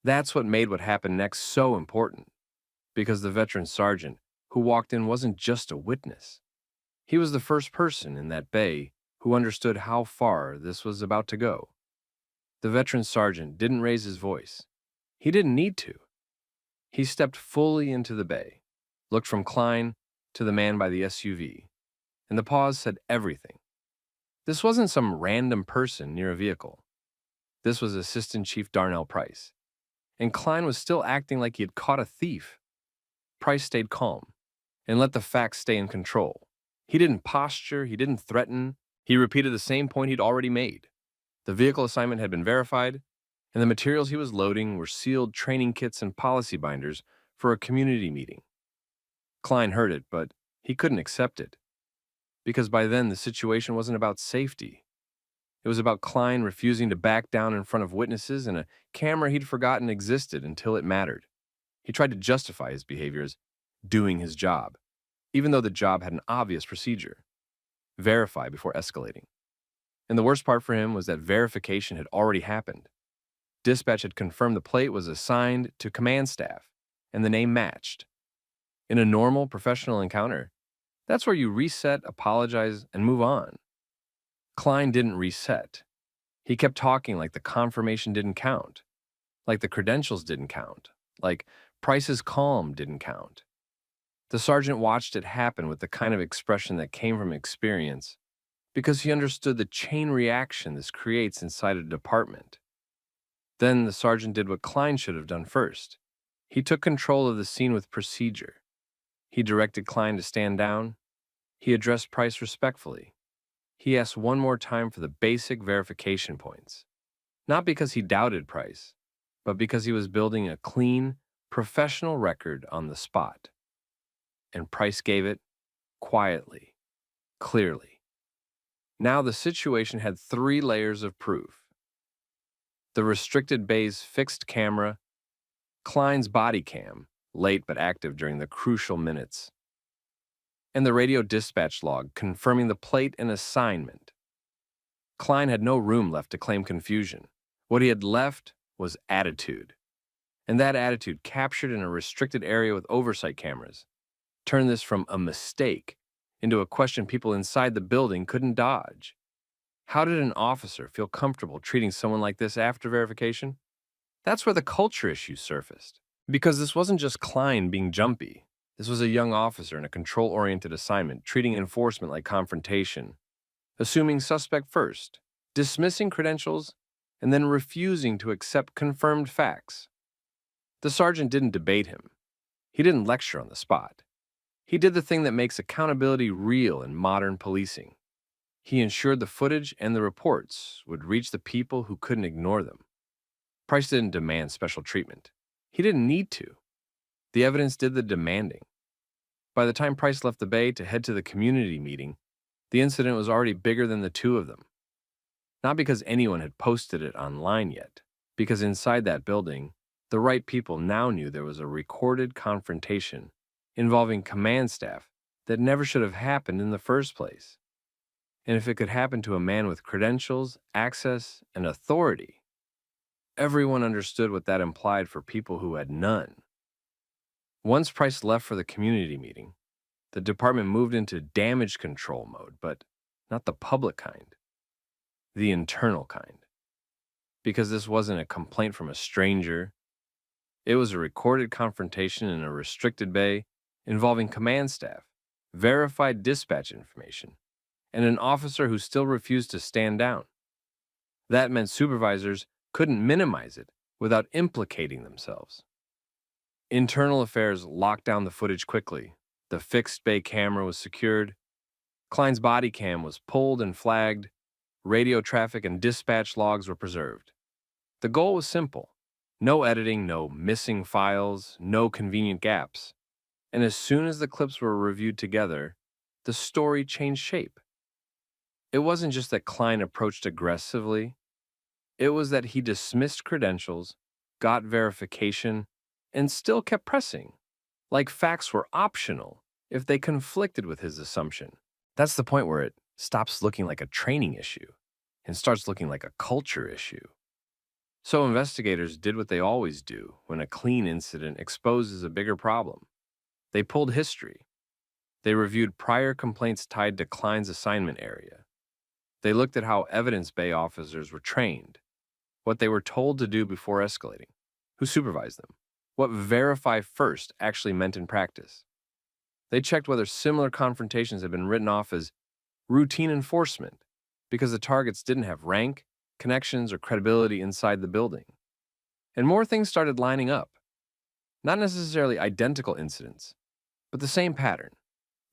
That's what made what happened next so important, because the veteran sergeant who walked in wasn't just a witness. He was the first person in that bay who understood how far this was about to go. The veteran sergeant didn't raise his voice. He didn't need to. He stepped fully into the bay, looked from Klein to the man by the SUV, and the pause said everything. This wasn't some random person near a vehicle. This was Assistant Chief Darnell Price, and Klein was still acting like he had caught a thief. Price stayed calm and let the facts stay in control. He didn't posture, he didn't threaten. He repeated the same point he'd already made. The vehicle assignment had been verified, and the materials he was loading were sealed training kits and policy binders for a community meeting. Klein heard it, but he couldn't accept it, because by then the situation wasn't about safety. It was about Klein refusing to back down in front of witnesses and a camera he'd forgotten existed until it mattered. He tried to justify his behavior as doing his job, even though the job had an obvious procedure: verify before escalating. And the worst part for him was that verification had already happened. Dispatch had confirmed the plate was assigned to command staff, and the name matched. In a normal professional encounter, that's where you reset, apologize, and move on. Klein didn't reset. He kept talking like the confirmation didn't count, like the credentials didn't count, like Price's calm didn't count. The sergeant watched it happen with the kind of expression that came from experience, because he understood the chain reaction this creates inside a department. Then the sergeant did what Klein should have done first. He took control of the scene with procedure. He directed Klein to stand down. He addressed Price respectfully. He asked one more time for the basic verification points. Not because he doubted Price, but because he was building a clean, professional record on the spot. And Price gave it quietly, clearly. Now the situation had 3 layers of proof: the restricted bay's fixed camera, Klein's body cam, late but active during the crucial minutes, and the radio dispatch log confirming the plate and assignment. Klein had no room left to claim confusion. What he had left was attitude. And that attitude, captured in a restricted area with oversight cameras, turned this from a mistake into a question people inside the building couldn't dodge. How did an officer feel comfortable treating someone like this after verification? That's where the culture issue surfaced. Because this wasn't just Klein being jumpy. This was a young officer in a control-oriented assignment, treating enforcement like confrontation, assuming suspect first, dismissing credentials, and then refusing to accept confirmed facts. The sergeant didn't debate him. He didn't lecture on the spot. He did the thing that makes accountability real in modern policing. He ensured the footage and the reports would reach the people who couldn't ignore them. Price didn't demand special treatment. He didn't need to. The evidence did the demanding. By the time Price left the Bay to head to the community meeting, the incident was already bigger than the two of them. Not because anyone had posted it online yet, because inside that building, the right people now knew there was a recorded confrontation involving command staff that never should have happened in the first place. And if it could happen to a man with credentials, access, and authority, everyone understood what that implied for people who had none. Once Price left for the community meeting, the department moved into damage control mode, but not the public kind, the internal kind. Because this wasn't a complaint from a stranger, it was a recorded confrontation in a restricted bay involving command staff, verified dispatch information, and an officer who still refused to stand down. That meant supervisors couldn't minimize it without implicating themselves. Internal affairs locked down the footage quickly. The fixed bay camera was secured. Klein's body cam was pulled and flagged. Radio traffic and dispatch logs were preserved. The goal was simple. No editing, no missing files, no convenient gaps. And as soon as the clips were reviewed together, the story changed shape. It wasn't just that Klein approached aggressively. It was that he dismissed credentials, got verification, and still kept pressing, like facts were optional if they conflicted with his assumption. That's the point where it stops looking like a training issue and starts looking like a culture issue. So investigators did what they always do when a clean incident exposes a bigger problem. They pulled history. They reviewed prior complaints tied to Klein's assignment area. They looked at how evidence bay officers were trained, what they were told to do before escalating, who supervised them, what verify first actually meant in practice. They checked whether similar confrontations had been written off as routine enforcement because the targets didn't have rank, connections, or credibility inside the building. And more things started lining up. Not necessarily identical incidents, but the same pattern.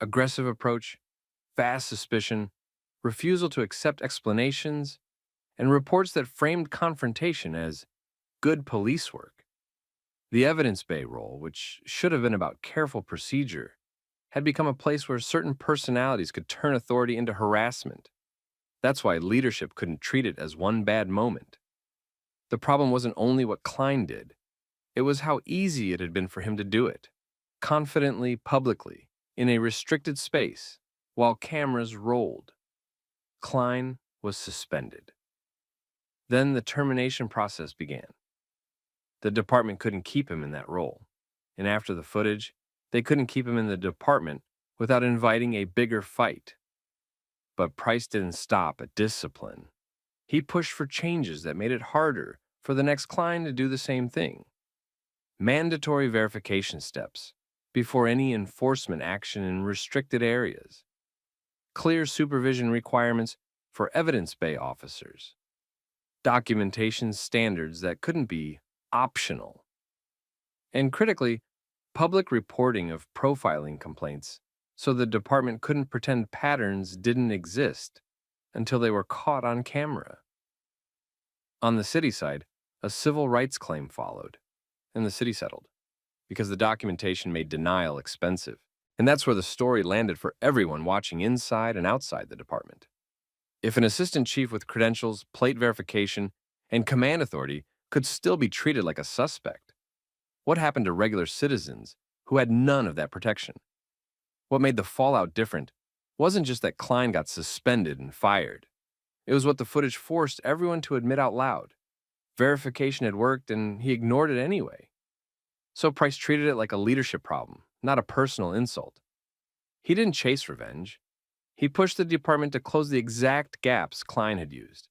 Aggressive approach, fast suspicion, refusal to accept explanations, and reports that framed confrontation as good police work. The evidence bay role, which should have been about careful procedure, had become a place where certain personalities could turn authority into harassment. That's why leadership couldn't treat it as one bad moment. The problem wasn't only what Klein did, it was how easy it had been for him to do it, confidently, publicly, in a restricted space, while cameras rolled. Klein was suspended. Then the termination process began. The department couldn't keep him in that role, and after the footage, they couldn't keep him in the department without inviting a bigger fight. But Price didn't stop at discipline. He pushed for changes that made it harder for the next Klein to do the same thing. Mandatory verification steps before any enforcement action in restricted areas. Clear supervision requirements for evidence bay officers. Documentation standards that couldn't be optional. And critically, public reporting of profiling complaints so the department couldn't pretend patterns didn't exist until they were caught on camera. On the city side, a civil rights claim followed, and the city settled, because the documentation made denial expensive. And that's where the story landed for everyone watching inside and outside the department. If an assistant chief with credentials, plate verification, and command authority could still be treated like a suspect, what happened to regular citizens who had none of that protection? What made the fallout different wasn't just that Klein got suspended and fired. It was what the footage forced everyone to admit out loud. Verification had worked, and he ignored it anyway. So Price treated it like a leadership problem, not a personal insult. He didn't chase revenge. He pushed the department to close the exact gaps Klein had used.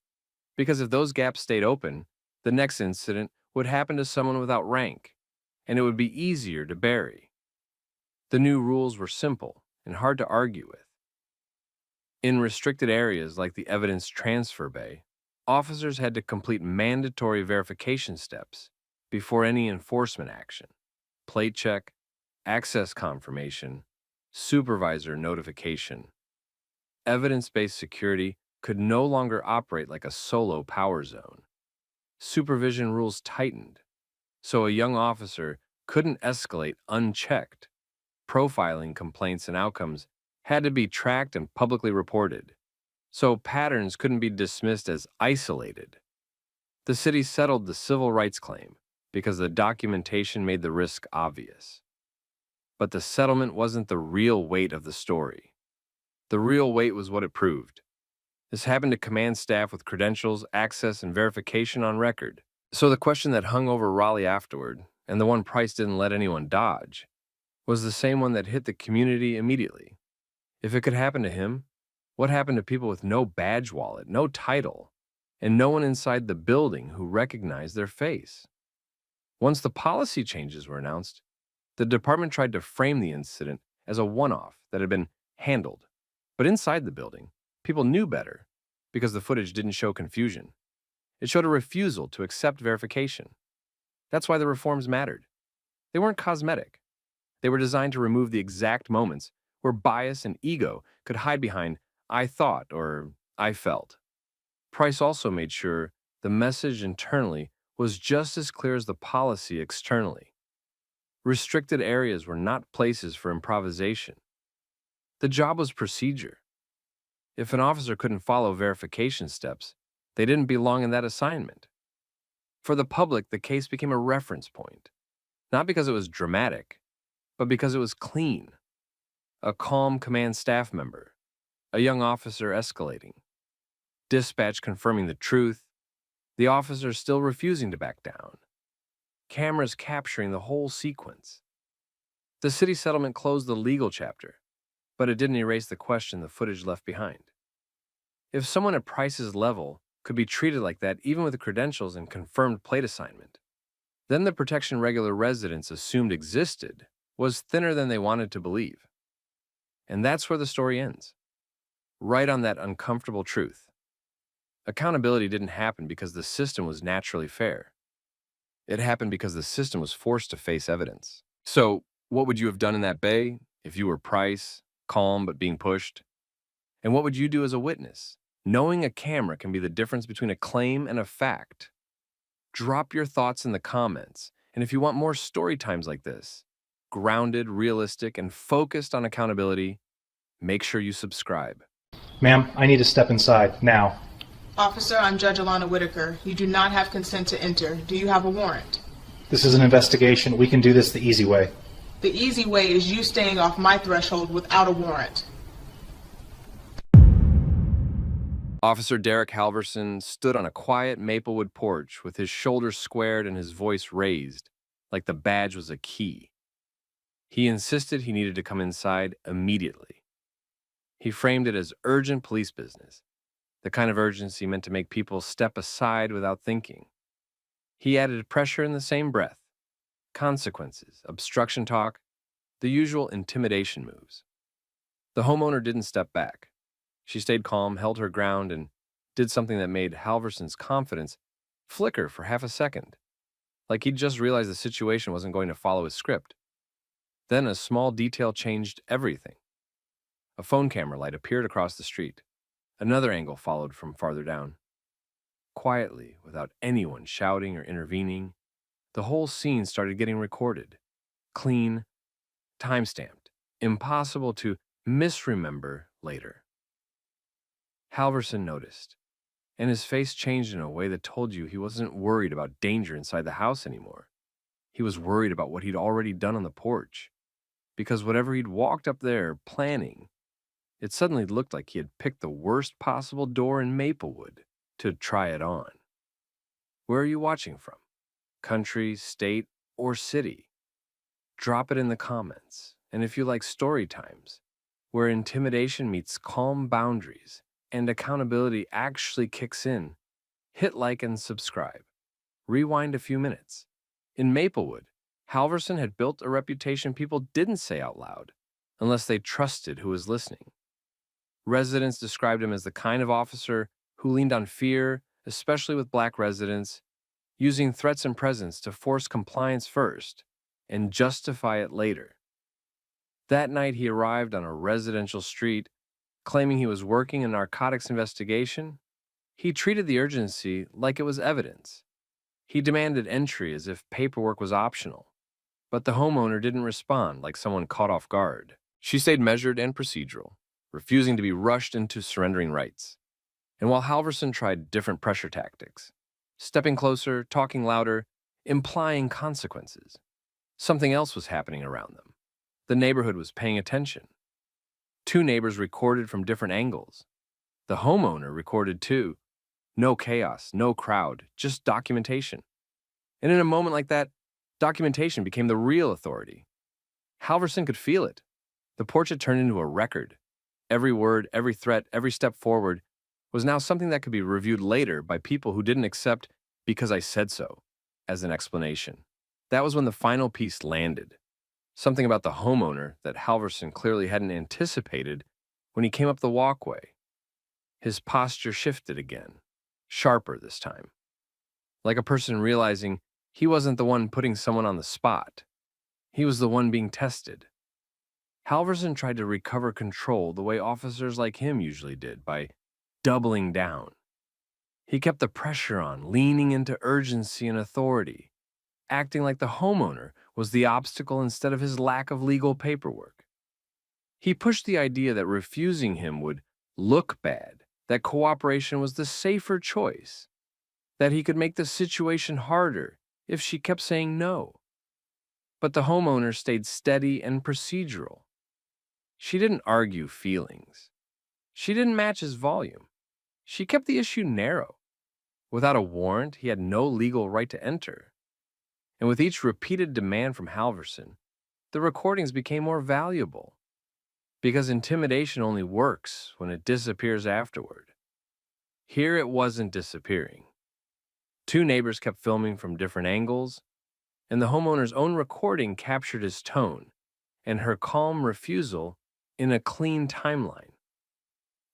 Because if those gaps stayed open, the next incident would happen to someone without rank, and it would be easier to bury. The new rules were simple and hard to argue with. In restricted areas like the evidence transfer bay, officers had to complete mandatory verification steps before any enforcement action. Plate check, access confirmation, supervisor notification. Evidence-based security could no longer operate like a solo power zone. Supervision rules tightened, so a young officer couldn't escalate unchecked. Profiling complaints and outcomes had to be tracked and publicly reported, so patterns couldn't be dismissed as isolated. The city settled the civil rights claim because the documentation made the risk obvious. But the settlement wasn't the real weight of the story. The real weight was what it proved. This happened to command staff with credentials, access, and verification on record. So the question that hung over Raleigh afterward, and the one Price didn't let anyone dodge, was the same one that hit the community immediately. If it could happen to him, what happened to people with no badge wallet, no title, and no one inside the building who recognized their face? Once the policy changes were announced, the department tried to frame the incident as a one-off that had been handled. But inside the building, people knew better because the footage didn't show confusion. It showed a refusal to accept verification. That's why the reforms mattered. They weren't cosmetic. They were designed to remove the exact moments where bias and ego could hide behind "I thought" or "I felt." Price also made sure the message internally was just as clear as the policy externally. Restricted areas were not places for improvisation. The job was procedure. If an officer couldn't follow verification steps, they didn't belong in that assignment. For the public, the case became a reference point, not because it was dramatic, but because it was clean. A calm command staff member, a young officer escalating, dispatch confirming the truth, the officer still refusing to back down, cameras capturing the whole sequence. The city settlement closed the legal chapter, but it didn't erase the question the footage left behind. If someone at Price's level could be treated like that even with credentials and confirmed plate assignment, then the protection regular residents assumed existed was thinner than they wanted to believe. And that's where the story ends, right on that uncomfortable truth. Accountability didn't happen because the system was naturally fair. It happened because the system was forced to face evidence. So, what would you have done in that bay if you were Price, calm but being pushed? And what would you do as a witness, knowing a camera can be the difference between a claim and a fact? Drop your thoughts in the comments, and if you want more story times like this, grounded, realistic, and focused on accountability, make sure you subscribe. Ma'am, I need to step inside, now. Officer, I'm Judge Alana Whitaker. You do not have consent to enter. Do you have a warrant? This is an investigation. We can do this the easy way. The easy way is you staying off my threshold without a warrant. Officer Derek Halverson stood on a quiet Maplewood porch with his shoulders squared and his voice raised, like the badge was a key. He insisted he needed to come inside immediately. He framed it as urgent police business, the kind of urgency meant to make people step aside without thinking. He added pressure in the same breath, consequences, obstruction talk, the usual intimidation moves. The homeowner didn't step back. She stayed calm, held her ground, and did something that made Halverson's confidence flicker for half a second, like he'd just realized the situation wasn't going to follow his script. Then a small detail changed everything. A phone camera light appeared across the street. Another angle followed from farther down. Quietly, without anyone shouting or intervening, the whole scene started getting recorded. Clean, time-stamped, impossible to misremember later. Halverson noticed, and his face changed in a way that told you he wasn't worried about danger inside the house anymore. He was worried about what he'd already done on the porch, because whatever he'd walked up there planning, it suddenly looked like he had picked the worst possible door in Maplewood to try it on. Where are you watching from? Country, state, or city? Drop it in the comments. And if you like story times, where intimidation meets calm boundaries and accountability actually kicks in, hit like and subscribe. Rewind a few minutes. In Maplewood, Halverson had built a reputation people didn't say out loud, unless they trusted who was listening. Residents described him as the kind of officer who leaned on fear, especially with black residents, using threats and presence to force compliance first and justify it later. That night, he arrived on a residential street, claiming he was working a narcotics investigation. He treated the urgency like it was evidence. He demanded entry as if paperwork was optional. But the homeowner didn't respond like someone caught off guard. She stayed measured and procedural, refusing to be rushed into surrendering rights. And while Halverson tried different pressure tactics, stepping closer, talking louder, implying consequences, something else was happening around them. The neighborhood was paying attention. 2 neighbors recorded from different angles. The homeowner recorded too. No chaos, no crowd, just documentation. And in a moment like that, documentation became the real authority. Halverson could feel it. The porch had turned into a record. Every word, every threat, every step forward was now something that could be reviewed later by people who didn't accept "because I said so" as an explanation. That was when the final piece landed. Something about the homeowner that Halverson clearly hadn't anticipated when he came up the walkway. His posture shifted again, sharper this time. Like a person realizing he wasn't the one putting someone on the spot. He was the one being tested. Halverson tried to recover control the way officers like him usually did, by doubling down. He kept the pressure on, leaning into urgency and authority, acting like the homeowner was the obstacle instead of his lack of legal paperwork. He pushed the idea that refusing him would look bad, that cooperation was the safer choice, that he could make the situation harder if she kept saying no. But the homeowner stayed steady and procedural. She didn't argue feelings. She didn't match his volume. She kept the issue narrow. Without a warrant, he had no legal right to enter. And with each repeated demand from Halverson, the recordings became more valuable. Because intimidation only works when it disappears afterward. Here it wasn't disappearing. 2 neighbors kept filming from different angles, and the homeowner's own recording captured his tone and her calm refusal in a clean timeline.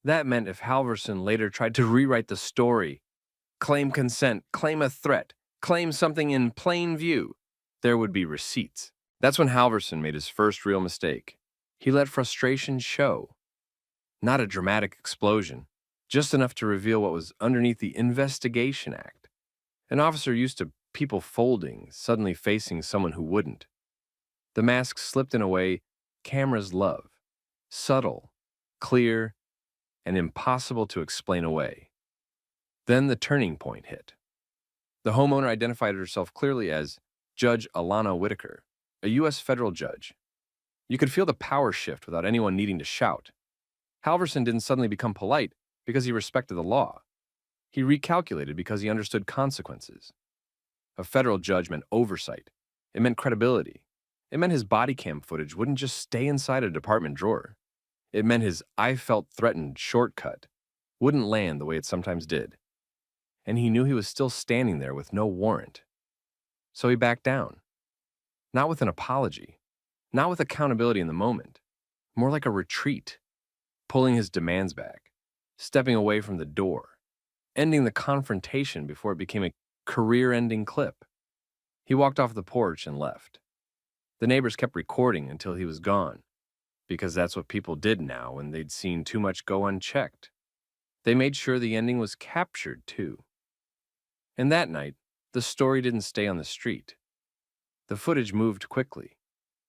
That meant if Halverson later tried to rewrite the story, claim consent, claim a threat, claim something in plain view, there would be receipts. That's when Halverson made his first real mistake. He let frustration show. Not a dramatic explosion, just enough to reveal what was underneath the Investigation Act. An officer used to people folding, suddenly facing someone who wouldn't. The mask slipped in a way cameras love. Subtle, clear, and impossible to explain away. Then the turning point hit. The homeowner identified herself clearly as Judge Alana Whitaker, a U.S. federal judge. You could feel the power shift without anyone needing to shout. Halverson didn't suddenly become polite because he respected the law. He recalculated because he understood consequences. A federal judge meant oversight. It meant credibility. It meant his Bodycam footage wouldn't just stay inside a department drawer. It meant his "I felt threatened" shortcut wouldn't land the way it sometimes did. And he knew he was still standing there with no warrant. So he backed down. Not with an apology. Not with accountability in the moment. More like a retreat. Pulling his demands back. Stepping away from the door. Ending the confrontation before it became a career-ending clip. He walked off the porch and left. The neighbors kept recording until he was gone, because that's what people did now when they'd seen too much go unchecked. They made sure the ending was captured, too. And that night, the story didn't stay on the street. The footage moved quickly,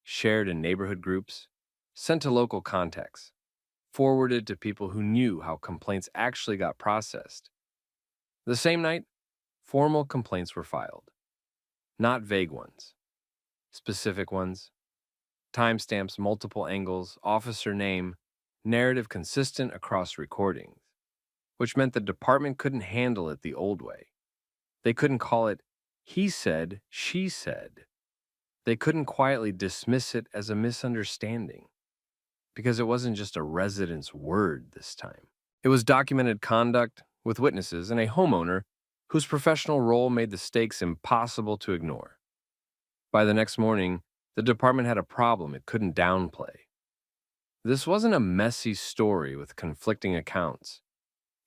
shared in neighborhood groups, sent to local contacts, forwarded to people who knew how complaints actually got processed. The same night, formal complaints were filed. Not vague ones. Specific ones. Timestamps, multiple angles, officer name, narrative consistent across recordings, which meant the department couldn't handle it the old way. They couldn't call it "he said, she said." They couldn't quietly dismiss it as a misunderstanding, because it wasn't just a resident's word this time. It was documented conduct with witnesses and a homeowner whose professional role made the stakes impossible to ignore. By the next morning, the department had a problem it couldn't downplay. This wasn't a messy story with conflicting accounts.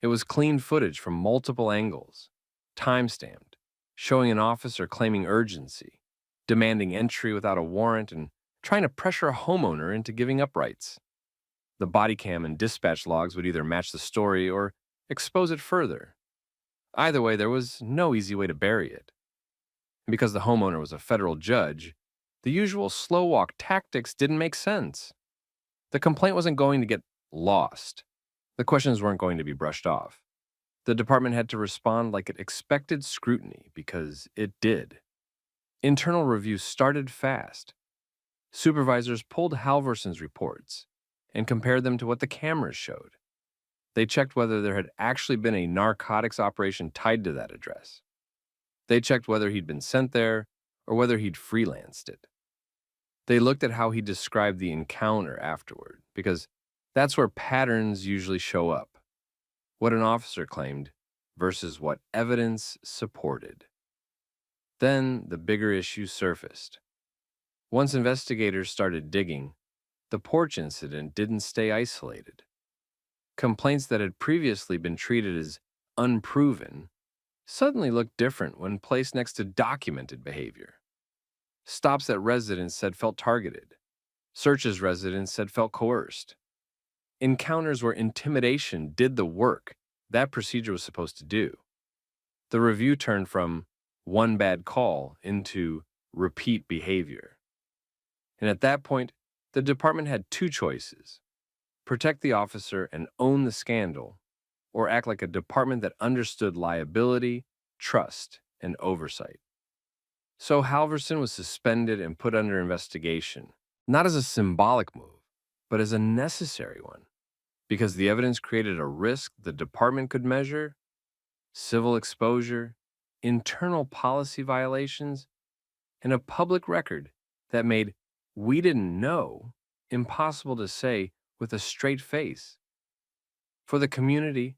It was clean footage from multiple angles, time-stamped, showing an officer claiming urgency, demanding entry without a warrant, and trying to pressure a homeowner into giving up rights. The Bodycam and dispatch logs would either match the story or expose it further. Either way, there was no easy way to bury it. And because the homeowner was a federal judge, the usual slow walk tactics didn't make sense. The complaint wasn't going to get lost. The questions weren't going to be brushed off. The department had to respond like it expected scrutiny, because it did. Internal reviews started fast. Supervisors pulled Halverson's reports and compared them to what the cameras showed. They checked whether there had actually been a narcotics operation tied to that address. They checked whether he'd been sent there or whether he'd freelanced it. They looked at how he described the encounter afterward, because that's where patterns usually show up. What an officer claimed versus what evidence supported. Then the bigger issue surfaced. Once investigators started digging, the porch incident didn't stay isolated. Complaints that had previously been treated as unproven suddenly looked different when placed next to documented behavior. Stops that residents said felt targeted. Searches residents said felt coerced. Encounters where intimidation did the work that procedure was supposed to do. The review turned from one bad call into repeat behavior. And at that point, the department had two choices: protect the officer and own the scandal, or act like a department that understood liability, trust, and oversight. So Halverson was suspended and put under investigation, not as a symbolic move, but as a necessary one, because the evidence created a risk the department could measure: civil exposure, internal policy violations, and a public record that made "we didn't know" impossible to say with a straight face. For the community,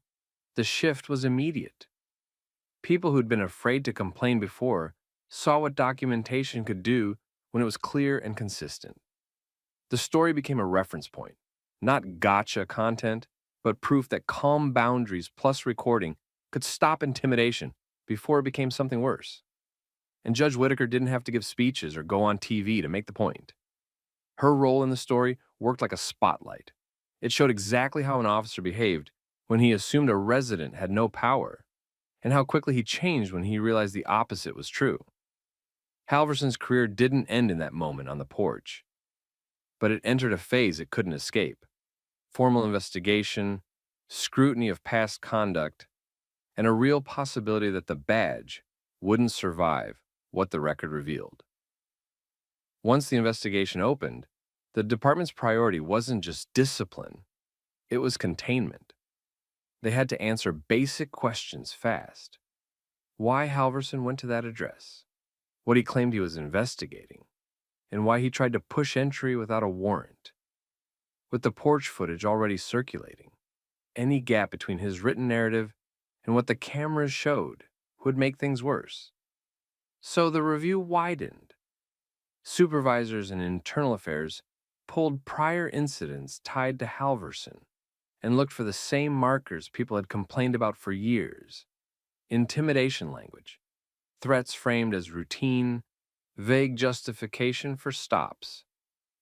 the shift was immediate. People who'd been afraid to complain before saw what documentation could do when it was clear and consistent. The story became a reference point, not gotcha content, but proof that calm boundaries plus recording could stop intimidation before it became something worse. And Judge Whitaker didn't have to give speeches or go on TV to make the point. Her role in the story worked like a spotlight. It showed exactly how an officer behaved when he assumed a resident had no power, and how quickly he changed when he realized the opposite was true. Halverson's career didn't end in that moment on the porch, but it entered a phase it couldn't escape: formal investigation, scrutiny of past conduct, and a real possibility that the badge wouldn't survive what the record revealed. Once the investigation opened, the department's priority wasn't just discipline, it was containment. They had to answer basic questions fast. Why Halverson went to that address, what he claimed he was investigating, and why he tried to push entry without a warrant. With the porch footage already circulating, any gap between his written narrative and what the cameras showed would make things worse. So the review widened. Supervisors and internal affairs pulled prior incidents tied to Halverson and looked for the same markers people had complained about for years: intimidation language, threats framed as routine, vague justification for stops,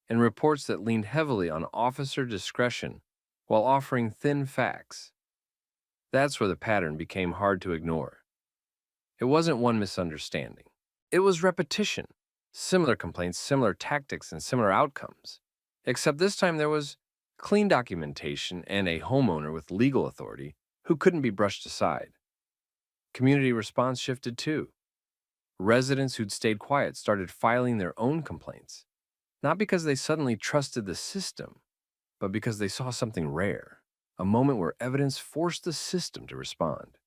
and reports that leaned heavily on officer discretion while offering thin facts. That's where the pattern became hard to ignore. It wasn't one misunderstanding. It was repetition. Similar complaints, similar tactics, and similar outcomes. Except this time there was clean documentation and a homeowner with legal authority who couldn't be brushed aside. Community response shifted too. Residents who'd stayed quiet started filing their own complaints, not because they suddenly trusted the system, but because they saw something rare, a moment where evidence forced the system to respond.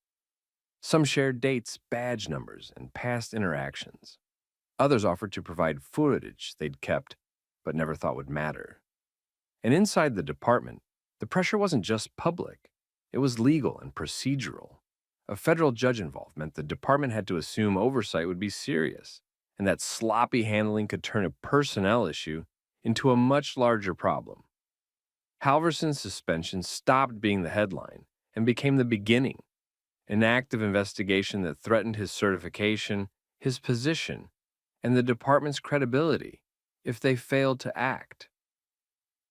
Some shared dates, badge numbers, and past interactions. Others offered to provide footage they'd kept but never thought would matter. And inside the department, the pressure wasn't just public, it was legal and procedural. A federal judge involved meant the department had to assume oversight would be serious, and that sloppy handling could turn a personnel issue into a much larger problem. Halverson's suspension stopped being the headline and became the beginning, an active investigation that threatened his certification, his position, and the department's credibility if they failed to act.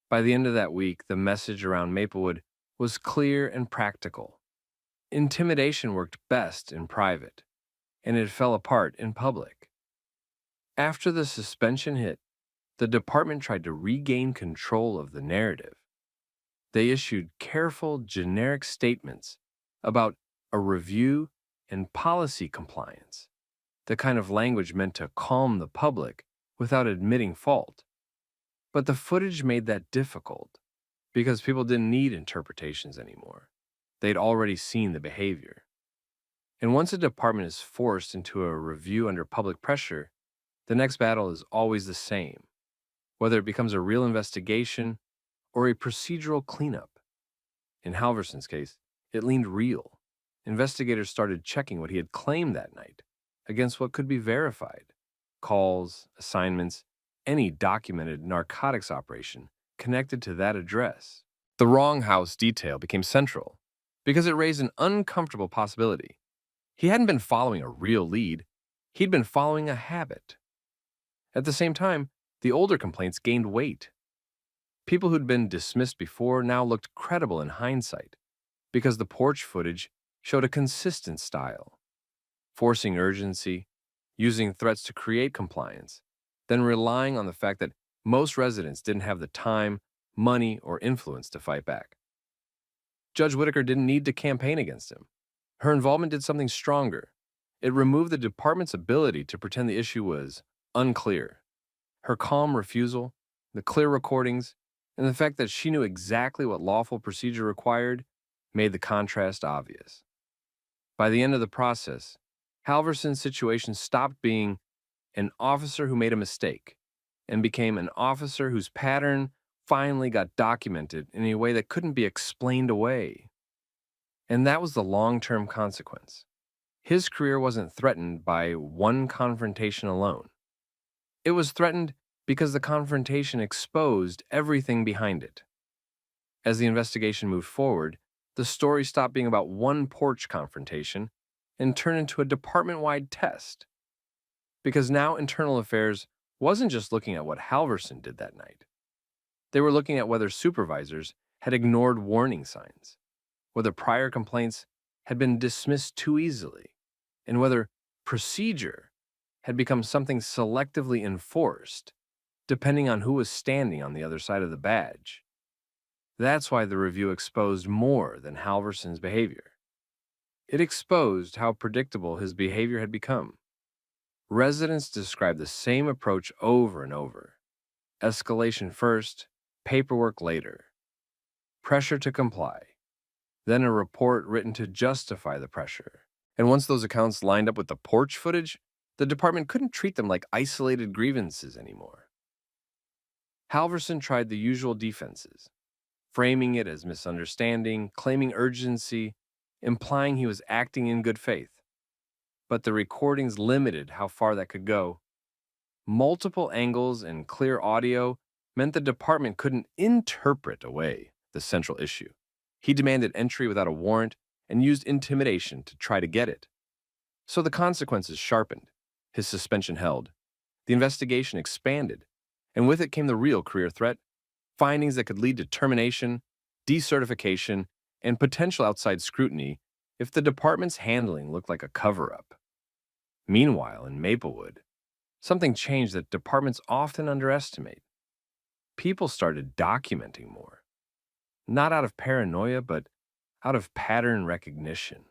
By the end of that week, the message around Maplewood was clear and practical. Intimidation worked best in private, and it fell apart in public. After the suspension hit, the department tried to regain control of the narrative. They issued careful, generic statements about a review and policy compliance, the kind of language meant to calm the public without admitting fault. But the footage made that difficult because people didn't need interpretations anymore. They'd already seen the behavior. And once a department is forced into a review under public pressure, the next battle is always the same, whether it becomes a real investigation or a procedural cleanup. In Halverson's case, it leaned real. Investigators started checking what he had claimed that night against what could be verified: calls, assignments, any documented narcotics operation connected to that address. The wrong house detail became central because it raised an uncomfortable possibility. He hadn't been following a real lead, he'd been following a habit. At the same time, the older complaints gained weight. People who'd been dismissed before now looked credible in hindsight because the porch footage showed a consistent style: forcing urgency, using threats to create compliance, then relying on the fact that most residents didn't have the time, money, or influence to fight back. Judge Whitaker didn't need to campaign against him. Her involvement did something stronger. It removed the department's ability to pretend the issue was unclear. Her calm refusal, the clear recordings, and the fact that she knew exactly what lawful procedure required made the contrast obvious. By the end of the process, Halverson's situation stopped being an officer who made a mistake and became an officer whose pattern finally got documented in a way that couldn't be explained away. And that was the long-term consequence. His career wasn't threatened by one confrontation alone. It was threatened because the confrontation exposed everything behind it. As the investigation moved forward, the story stopped being about one porch confrontation and turned into a department-wide test. Because now Internal Affairs wasn't just looking at what Halverson did that night. They were looking at whether supervisors had ignored warning signs, whether prior complaints had been dismissed too easily, and whether procedure had become something selectively enforced, depending on who was standing on the other side of the badge. That's why the review exposed more than Halverson's behavior. It exposed how predictable his behavior had become. Residents described the same approach over and over: escalation first, paperwork later, pressure to comply, then a report written to justify the pressure. And once those accounts lined up with the porch footage, the department couldn't treat them like isolated grievances anymore. Halverson tried the usual defenses, framing it as misunderstanding, claiming urgency, implying he was acting in good faith. But the recordings limited how far that could go. Multiple angles and clear audio meant the department couldn't interpret away the central issue. He demanded entry without a warrant and used intimidation to try to get it. So the consequences sharpened. His suspension held. The investigation expanded, and with it came the real career threat: findings that could lead to termination, decertification, and potential outside scrutiny if the department's handling looked like a cover-up. Meanwhile, in Maplewood, something changed that departments often underestimate. People started documenting more. Not out of paranoia, but out of pattern recognition.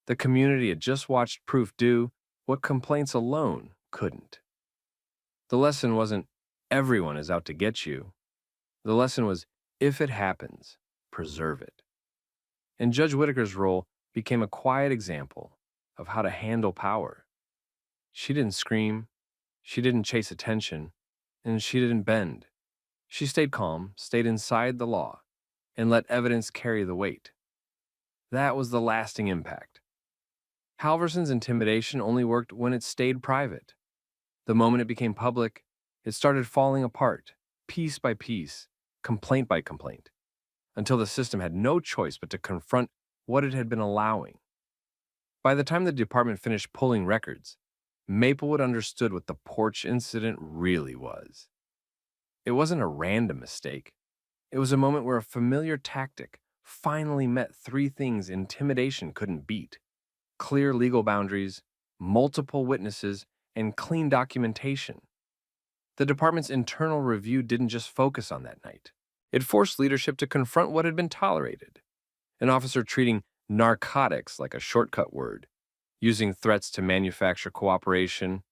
The community had just watched proof do what complaints alone couldn't. The lesson wasn't everyone is out to get you. The lesson was, if it happens, preserve it. And Judge Whitaker's role became a quiet example of how to handle power. She didn't scream, she didn't chase attention, and she didn't bend. She stayed calm, stayed inside the law, and let evidence carry the weight. That was the lasting impact. Halverson's intimidation only worked when it stayed private. The moment it became public, it started falling apart, piece by piece, complaint by complaint, until the system had no choice but to confront what it had been allowing. By the time the department finished pulling records, Maplewood understood what the porch incident really was. It wasn't a random mistake. It was a moment where a familiar tactic finally met three things intimidation couldn't beat: clear legal boundaries, multiple witnesses, and clean documentation. The department's internal review didn't just focus on that night. It forced leadership to confront what had been tolerated. An officer treating narcotics like a shortcut word, using threats to manufacture cooperation,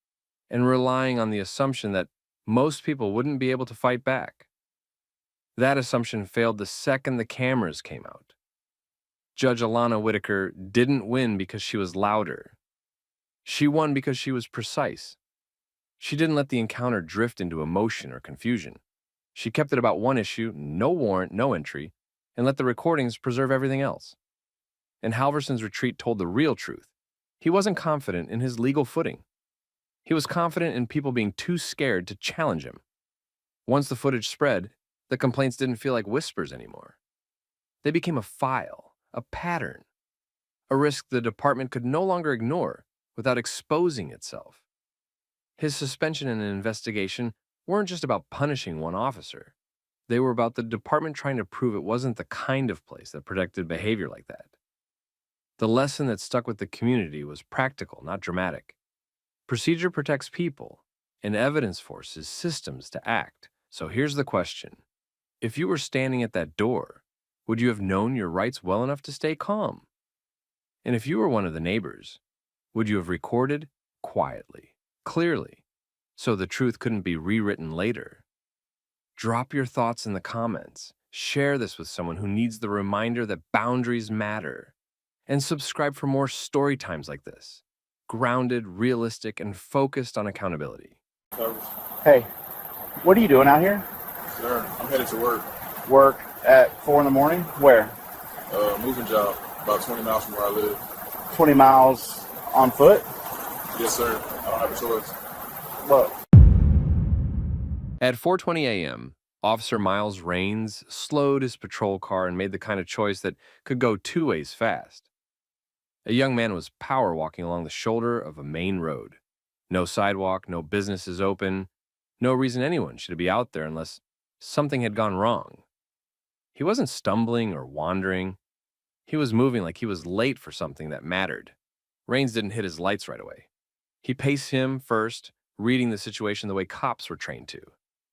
and relying on the assumption that most people wouldn't be able to fight back. That assumption failed the second the cameras came out. Judge Alana Whitaker didn't win because she was louder. She won because she was precise. She didn't let the encounter drift into emotion or confusion. She kept it about one issue, no warrant, no entry, and let the recordings preserve everything else. And Halverson's retreat told the real truth. He wasn't confident in his legal footing. He was confident in people being too scared to challenge him. Once the footage spread, the complaints didn't feel like whispers anymore. They became a file, a pattern, a risk the department could no longer ignore without exposing itself. His suspension and investigation weren't just about punishing one officer. They were about the department trying to prove it wasn't the kind of place that protected behavior like that. The lesson that stuck with the community was practical, not dramatic. Procedure protects people, and evidence forces systems to act. So here's the question. If you were standing at that door, would you have known your rights well enough to stay calm? And if you were one of the neighbors, would you have recorded quietly, clearly, so the truth couldn't be rewritten later? Drop your thoughts in the comments. Share this with someone who needs the reminder that boundaries matter. And subscribe for more story times like this. Grounded, realistic, and focused on accountability. Hey, what are you doing out here? Sir, I'm headed to work. Work at 4 in the morning? Where? Moving job, about 20 miles from where I live. 20 miles on foot? Yes, sir. I don't have a choice. Look. At 4:20 a.m., Officer Miles Raines slowed his patrol car and made the kind of choice that could go two ways fast. A young man was power walking along the shoulder of a main road. No sidewalk, no businesses open, no reason anyone should be out there unless something had gone wrong. He wasn't stumbling or wandering. He was moving like he was late for something that mattered. Raines didn't hit his lights right away. He paced him first, reading the situation the way cops were trained to.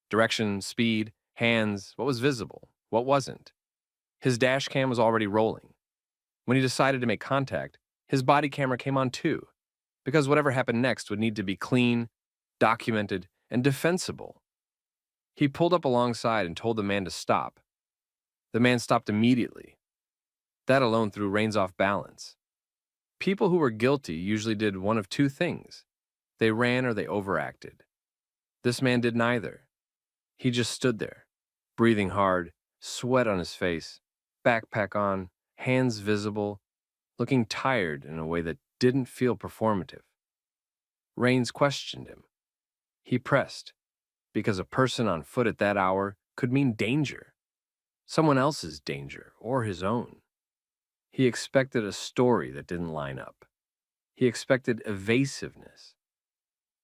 Direction, speed, hands, what was visible, what wasn't. His dash cam was already rolling. When he decided to make contact, his body camera came on too, because whatever happened next would need to be clean, documented, and defensible. He pulled up alongside and told the man to stop. The man stopped immediately. That alone threw Raines off balance. People who were guilty usually did one of two things. They ran or they overacted. This man did neither. He just stood there, breathing hard, sweat on his face, backpack on, hands visible, looking tired in a way that didn't feel performative. Raines questioned him. He pressed, because a person on foot at that hour could mean danger. Someone else's danger, or his own. He expected a story that didn't line up. He expected evasiveness.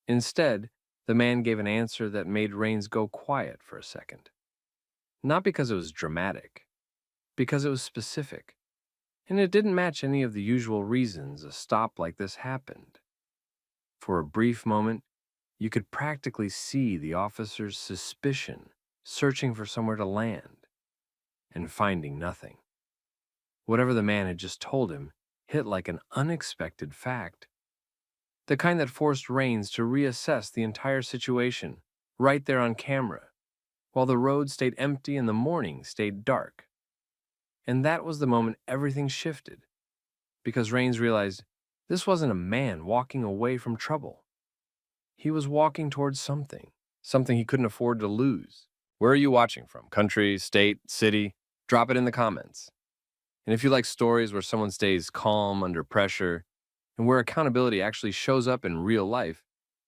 Instead, the man gave an answer that made Raines go quiet for a second. Not because it was dramatic, because it was specific. And it didn't match any of the usual reasons a stop like this happened. For a brief moment, you could practically see the officer's suspicion searching for somewhere to land and finding nothing. Whatever the man had just told him hit like an unexpected fact. The kind that forced Raines to reassess the entire situation, right there on camera, while the road stayed empty and the morning stayed dark. And that was the moment everything shifted, because Raines realized this wasn't a man walking away from trouble. He was walking towards something he couldn't afford to lose. Where are you watching from? Country, state, city? Drop it in the comments. And if you like stories where someone stays calm under pressure, and where accountability actually shows up in real life,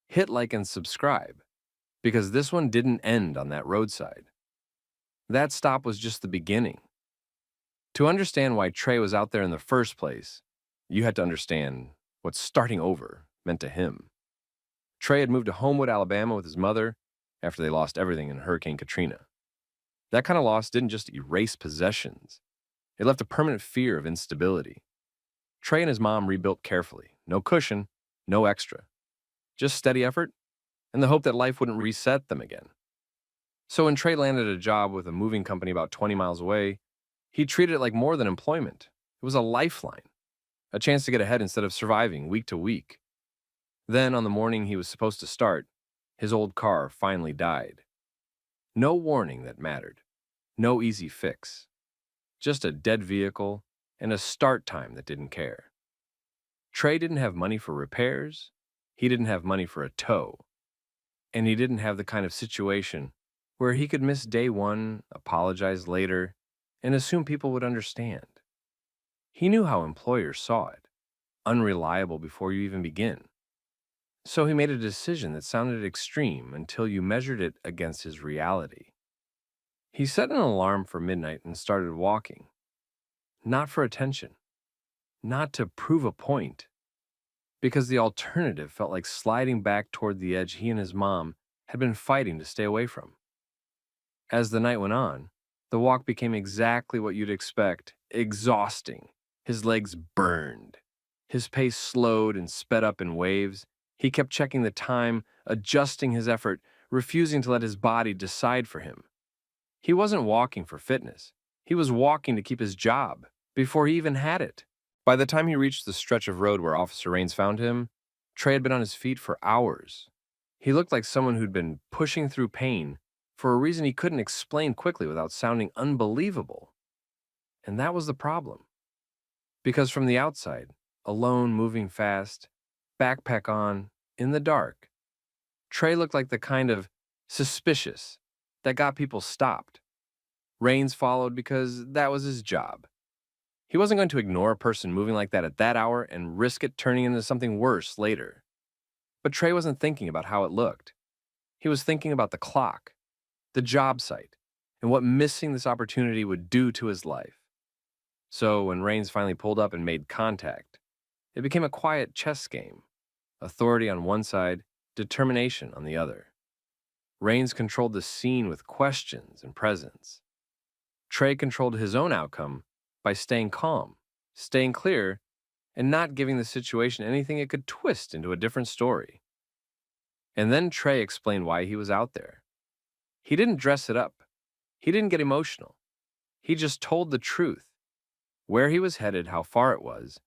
hit like and subscribe, because this one didn't end on that roadside. That stop was just the beginning. To understand why Trey was out there in the first place, you had to understand what starting over meant to him. Trey had moved to Homewood, Alabama with his mother after they lost everything in Hurricane Katrina. That kind of loss didn't just erase possessions. It left a permanent fear of instability. Trey and his mom rebuilt carefully. No cushion, no extra. Just steady effort and the hope that life wouldn't reset them again. So when Trey landed a job with a moving company about 20 miles away, he treated it like more than employment. It was a lifeline, a chance to get ahead instead of surviving week to week. Then, on the morning he was supposed to start, his old car finally died. No warning that mattered. No easy fix. Just a dead vehicle and a start time that didn't care. Trey didn't have money for repairs. He didn't have money for a tow. And he didn't have the kind of situation where he could miss day one, apologize later, and assume people would understand. He knew how employers saw it. Unreliable before you even begin. So he made a decision that sounded extreme until you measured it against his reality. He set an alarm for midnight and started walking. Not for attention. Not to prove a point. Because the alternative felt like sliding back toward the edge he and his mom had been fighting to stay away from. As the night went on, the walk became exactly what you'd expect, exhausting. His legs burned. His pace slowed and sped up in waves. He kept checking the time, adjusting his effort, refusing to let his body decide for him. He wasn't walking for fitness. He was walking to keep his job, before he even had it. By the time he reached the stretch of road where Officer Raines found him, Trey had been on his feet for hours. He looked like someone who'd been pushing through pain for a reason he couldn't explain quickly without sounding unbelievable. And that was the problem. Because from the outside, alone, moving fast, backpack on, in the dark, Trey looked like the kind of suspicious that got people stopped. Raines followed because that was his job. He wasn't going to ignore a person moving like that at that hour and risk it turning into something worse later. But Trey wasn't thinking about how it looked. He was thinking about the clock, the job site, and what missing this opportunity would do to his life. So when Raines finally pulled up and made contact, it became a quiet chess game. Authority on one side, determination on the other. Raines controlled the scene with questions and presence. Trey controlled his own outcome by staying calm, staying clear, and not giving the situation anything it could twist into a different story. And then Trey explained why he was out there. He didn't dress it up. He didn't get emotional. He just told the truth, where he was headed, how far it was,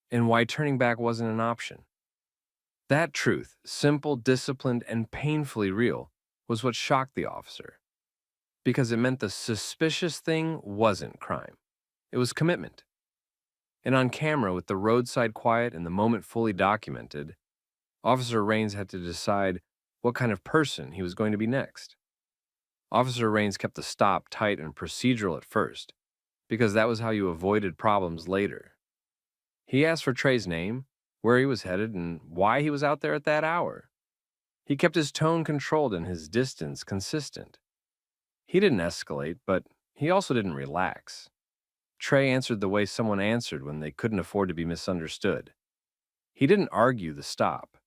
and why turning back wasn't an option. That truth, simple, disciplined, and painfully real, was what shocked the officer. Because it meant the suspicious thing wasn't crime. It was commitment. And on camera, with the roadside quiet and the moment fully documented, Officer Raines had to decide what kind of person he was going to be next. Officer Raines kept the stop tight and procedural at first, because that was how you avoided problems later. He asked for Trey's name, where he was headed, and why he was out there at that hour. He kept his tone controlled and his distance consistent. He didn't escalate, but he also didn't relax. Trey answered the way someone answered when they couldn't afford to be misunderstood. He didn't argue the stop.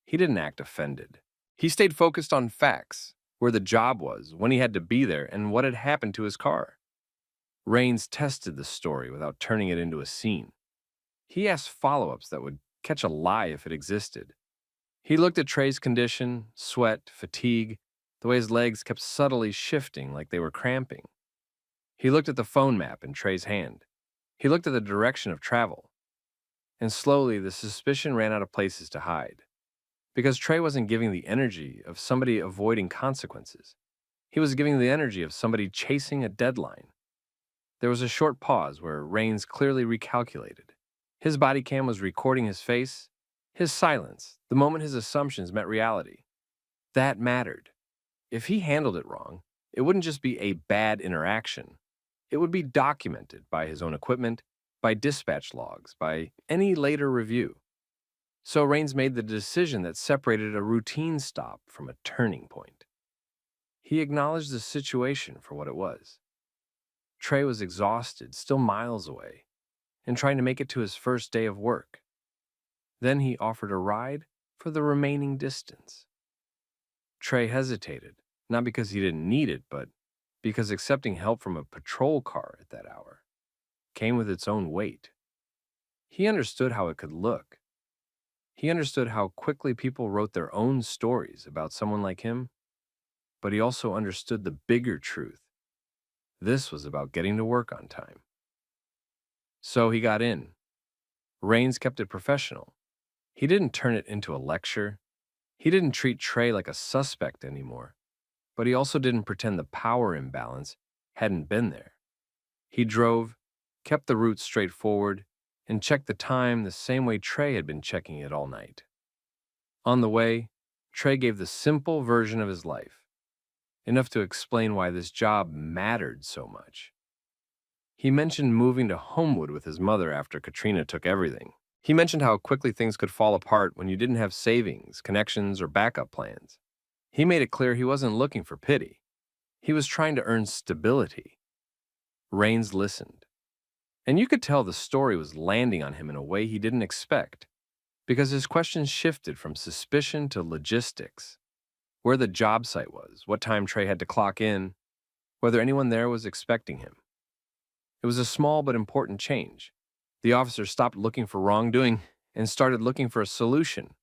He didn't act offended. He stayed focused on facts, where the job was, when he had to be there, and what had happened to his car. Raines tested the story without turning it into a scene. He asked follow-ups that would catch a lie if it existed. He looked at Trey's condition, sweat, fatigue, the way his legs kept subtly shifting like they were cramping. He looked at the phone map in Trey's hand. He looked at the direction of travel. And slowly, the suspicion ran out of places to hide. Because Trey wasn't giving the energy of somebody avoiding consequences. He was giving the energy of somebody chasing a deadline. There was a short pause where Raines clearly recalculated. His body cam was recording his face, his silence, the moment his assumptions met reality. That mattered. If he handled it wrong, it wouldn't just be a bad interaction. It would be documented by his own equipment, by dispatch logs, by any later review. So Raines made the decision that separated a routine stop from a turning point. He acknowledged the situation for what it was. Trey was exhausted, still miles away, and trying to make it to his first day of work. Then he offered a ride for the remaining distance. Trey hesitated, not because he didn't need it, but because accepting help from a patrol car at that hour came with its own weight. He understood how it could look. He understood how quickly people wrote their own stories about someone like him, but he also understood the bigger truth. This was about getting to work on time. So he got in. Rains kept it professional. He didn't turn it into a lecture. He didn't treat Trey like a suspect anymore, but he also didn't pretend the power imbalance hadn't been there. He drove, kept the route straightforward, and checked the time the same way Trey had been checking it all night. On the way, Trey gave the simple version of his life, enough to explain why this job mattered so much. He mentioned moving to Homewood with his mother after Katrina took everything. He mentioned how quickly things could fall apart when you didn't have savings, connections, or backup plans. He made it clear he wasn't looking for pity. He was trying to earn stability. Rains listened. And you could tell the story was landing on him in a way he didn't expect, because his questions shifted from suspicion to logistics. Where the job site was, what time Trey had to clock in, whether anyone there was expecting him. It was a small but important change. The officers stopped looking for wrongdoing and started looking for a solution.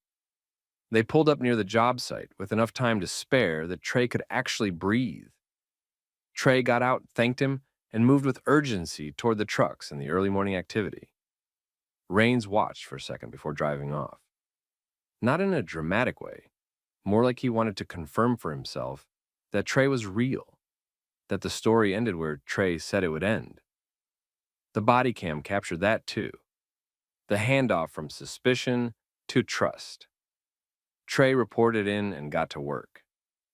They pulled up near the job site with enough time to spare that Trey could actually breathe. Trey got out, thanked him, and moved with urgency toward the trucks and the early morning activity. Rains watched for a second before driving off. Not in a dramatic way, more like he wanted to confirm for himself that Trey was real, that the story ended where Trey said it would end. The Bodycam captured that too. The handoff from suspicion to trust. Trey reported in and got to work.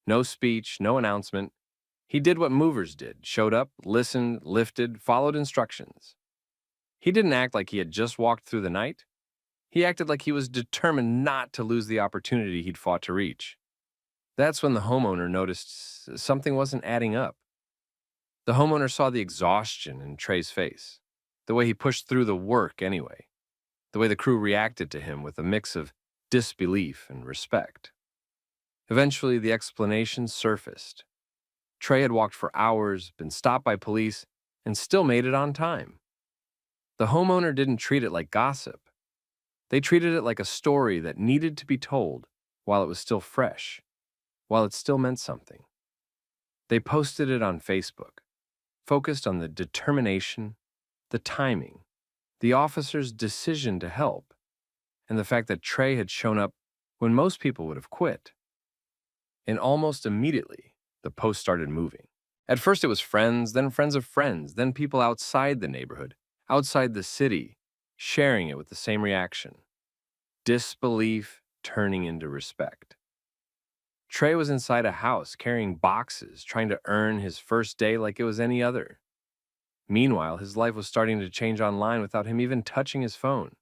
No speech, no announcement. He did what movers did, showed up, listened, lifted, followed instructions. He didn't act like he had just walked through the night. He acted like he was determined not to lose the opportunity he'd fought to reach. That's when the homeowner noticed something wasn't adding up. The homeowner saw the exhaustion in Trey's face, the way he pushed through the work anyway, the way the crew reacted to him with a mix of disbelief and respect. Eventually, the explanation surfaced. Trey had walked for hours, been stopped by police, and still made it on time. The homeowner didn't treat it like gossip. They treated it like a story that needed to be told while it was still fresh, while it still meant something. They posted it on Facebook, focused on the determination, the timing, the officer's decision to help, and the fact that Trey had shown up when most people would have quit. And almost immediately, the post started moving. At first it was friends, then friends of friends, then people outside the neighborhood, outside the city, sharing it with the same reaction. Disbelief turning into respect. Trey was inside a house carrying boxes, trying to earn his first day like it was any other. Meanwhile, his life was starting to change online without him even touching his phone.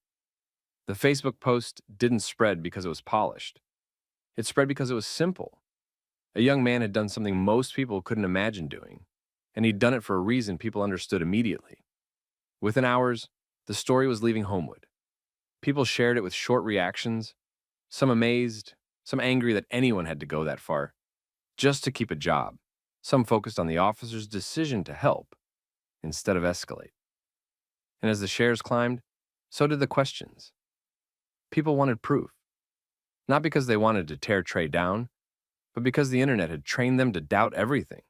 The Facebook post didn't spread because it was polished. It spread because it was simple. A young man had done something most people couldn't imagine doing, and he'd done it for a reason people understood immediately. Within hours, the story was leaving Homewood. People shared it with short reactions, some amazed, some angry that anyone had to go that far, just to keep a job. Some focused on the officer's decision to help, instead of escalate. And as the shares climbed, so did the questions. People wanted proof. Not because they wanted to tear Trey down, but because the internet had trained them to doubt everything.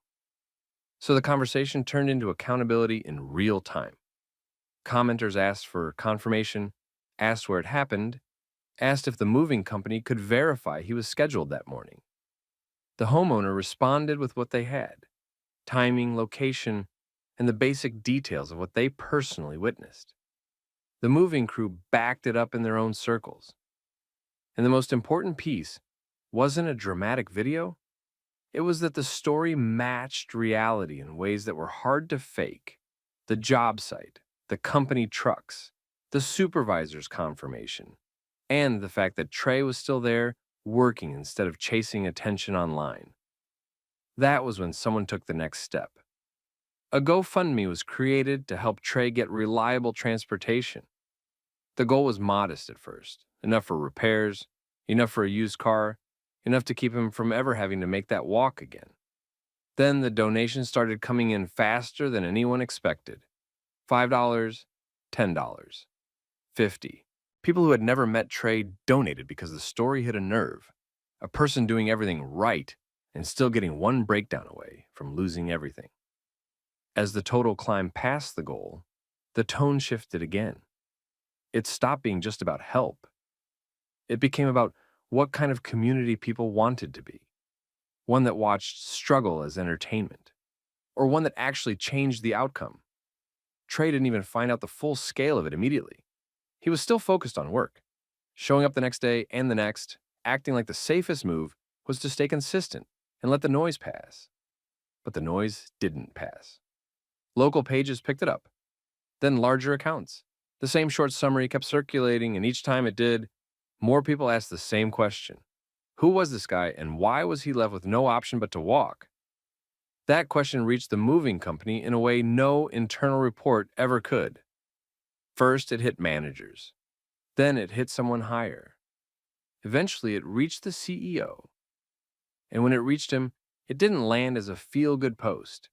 So the conversation turned into accountability in real time. Commenters asked for confirmation, asked where it happened, asked if the moving company could verify he was scheduled that morning. The homeowner responded with what they had: timing, location, and the basic details of what they personally witnessed. The moving crew backed it up in their own circles. And the most important piece wasn't a dramatic video. It was that the story matched reality in ways that were hard to fake. The job site, the company trucks, the supervisor's confirmation, and the fact that Trey was still there working instead of chasing attention online. That was when someone took the next step. A GoFundMe was created to help Trey get reliable transportation. The goal was modest at first, enough for repairs, Enough for a used car, enough to keep him from ever having to make that walk again. Then the donations started coming in faster than anyone expected. $5, $10, $50. People who had never met Trey donated because the story hit a nerve. A person doing everything right and still getting one breakdown away from losing everything. As the total climbed past the goal, the tone shifted again. It stopped being just about help. It became about what kind of community people wanted to be. One that watched struggle as entertainment, or one that actually changed the outcome. Trey didn't even find out the full scale of it immediately. He was still focused on work, showing up the next day and the next, acting like the safest move was to stay consistent and let the noise pass. But the noise didn't pass. Local pages picked it up, then larger accounts. The same short summary kept circulating, and each time it did, more people asked the same question. Who was this guy, and why was he left with no option but to walk? That question reached the moving company in a way no internal report ever could. First, it hit managers. Then it hit someone higher. Eventually, it reached the CEO. And when it reached him, it didn't land as a feel-good post.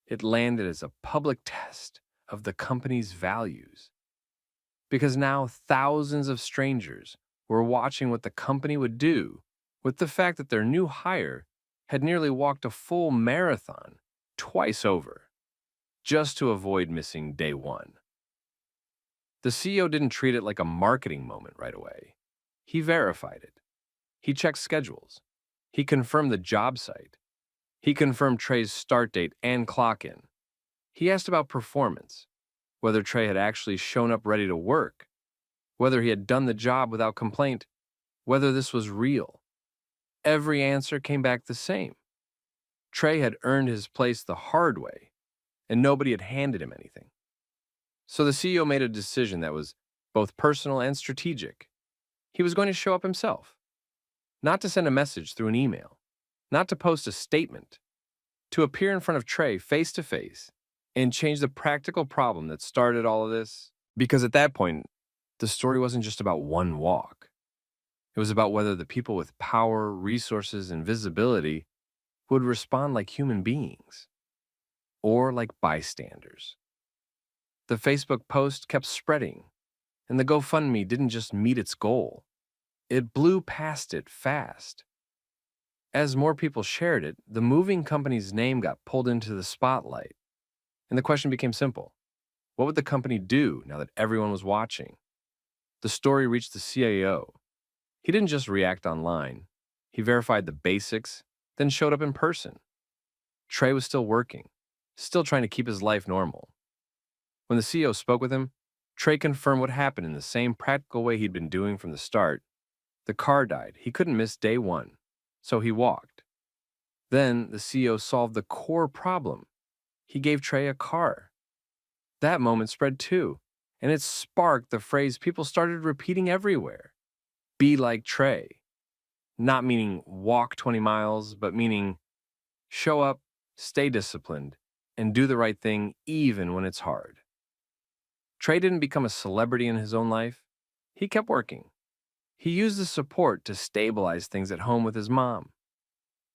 It landed as a public test of the company's values. Because now thousands of strangers were watching what the company would do with the fact that their new hire had nearly walked a full marathon twice over, just to avoid missing day one. The CEO didn't treat it like a marketing moment right away. He verified it. He checked schedules. He confirmed the job site. He confirmed Trey's start date and clock in. He asked about performance, whether Trey had actually shown up ready to work, whether he had done the job without complaint, whether this was real. Every answer came back the same. Trey had earned his place the hard way, and nobody had handed him anything. So the CEO made a decision that was both personal and strategic. He was going to show up himself, not to send a message through an email, not to post a statement, to appear in front of Trey face to face and change the practical problem that started all of this. Because at that point, the story wasn't just about one walk. It was about whether the people with power, resources, and visibility would respond like human beings or like bystanders. The Facebook post kept spreading, and the GoFundMe didn't just meet its goal. It blew past it fast. As more people shared it, the moving company's name got pulled into the spotlight. And the question became simple. What would the company do now that everyone was watching? The story reached the CIO. He didn't just react online. He verified the basics, then showed up in person. Trey was still working, still trying to keep his life normal. When the CEO spoke with him, Trey confirmed what happened in the same practical way he'd been doing from the start. The car died. He couldn't miss day one, so he walked. Then the CEO solved the core problem. He gave Trey a car. That moment spread too, and it sparked the phrase people started repeating everywhere. Be like Trey. Not meaning walk 20 miles, but meaning show up, stay disciplined, and do the right thing even when it's hard. Trey didn't become a celebrity in his own life. He kept working. He used the support to stabilize things at home with his mom.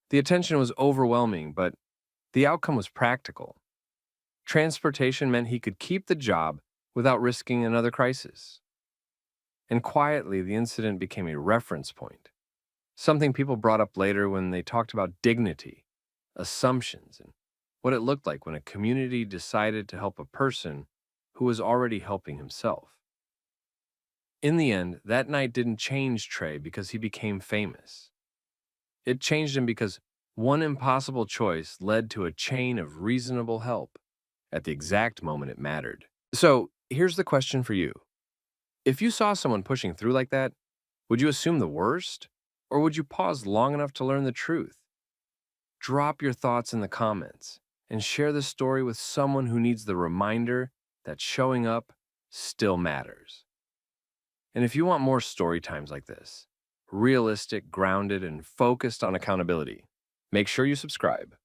The attention was overwhelming, but the outcome was practical. Transportation meant he could keep the job without risking another crisis. And quietly, the incident became a reference point, something people brought up later when they talked about dignity, assumptions, and what it looked like when a community decided to help a person who was already helping himself. In the end, that night didn't change Trey because he became famous. It changed him because one impossible choice led to a chain of reasonable help at the exact moment it mattered. So, here's the question for you. If you saw someone pushing through like that, would you assume the worst? Or would you pause long enough to learn the truth? Drop your thoughts in the comments and share the story with someone who needs the reminder that showing up still matters. And if you want more story times like this, realistic, grounded, and focused on accountability, make sure you subscribe.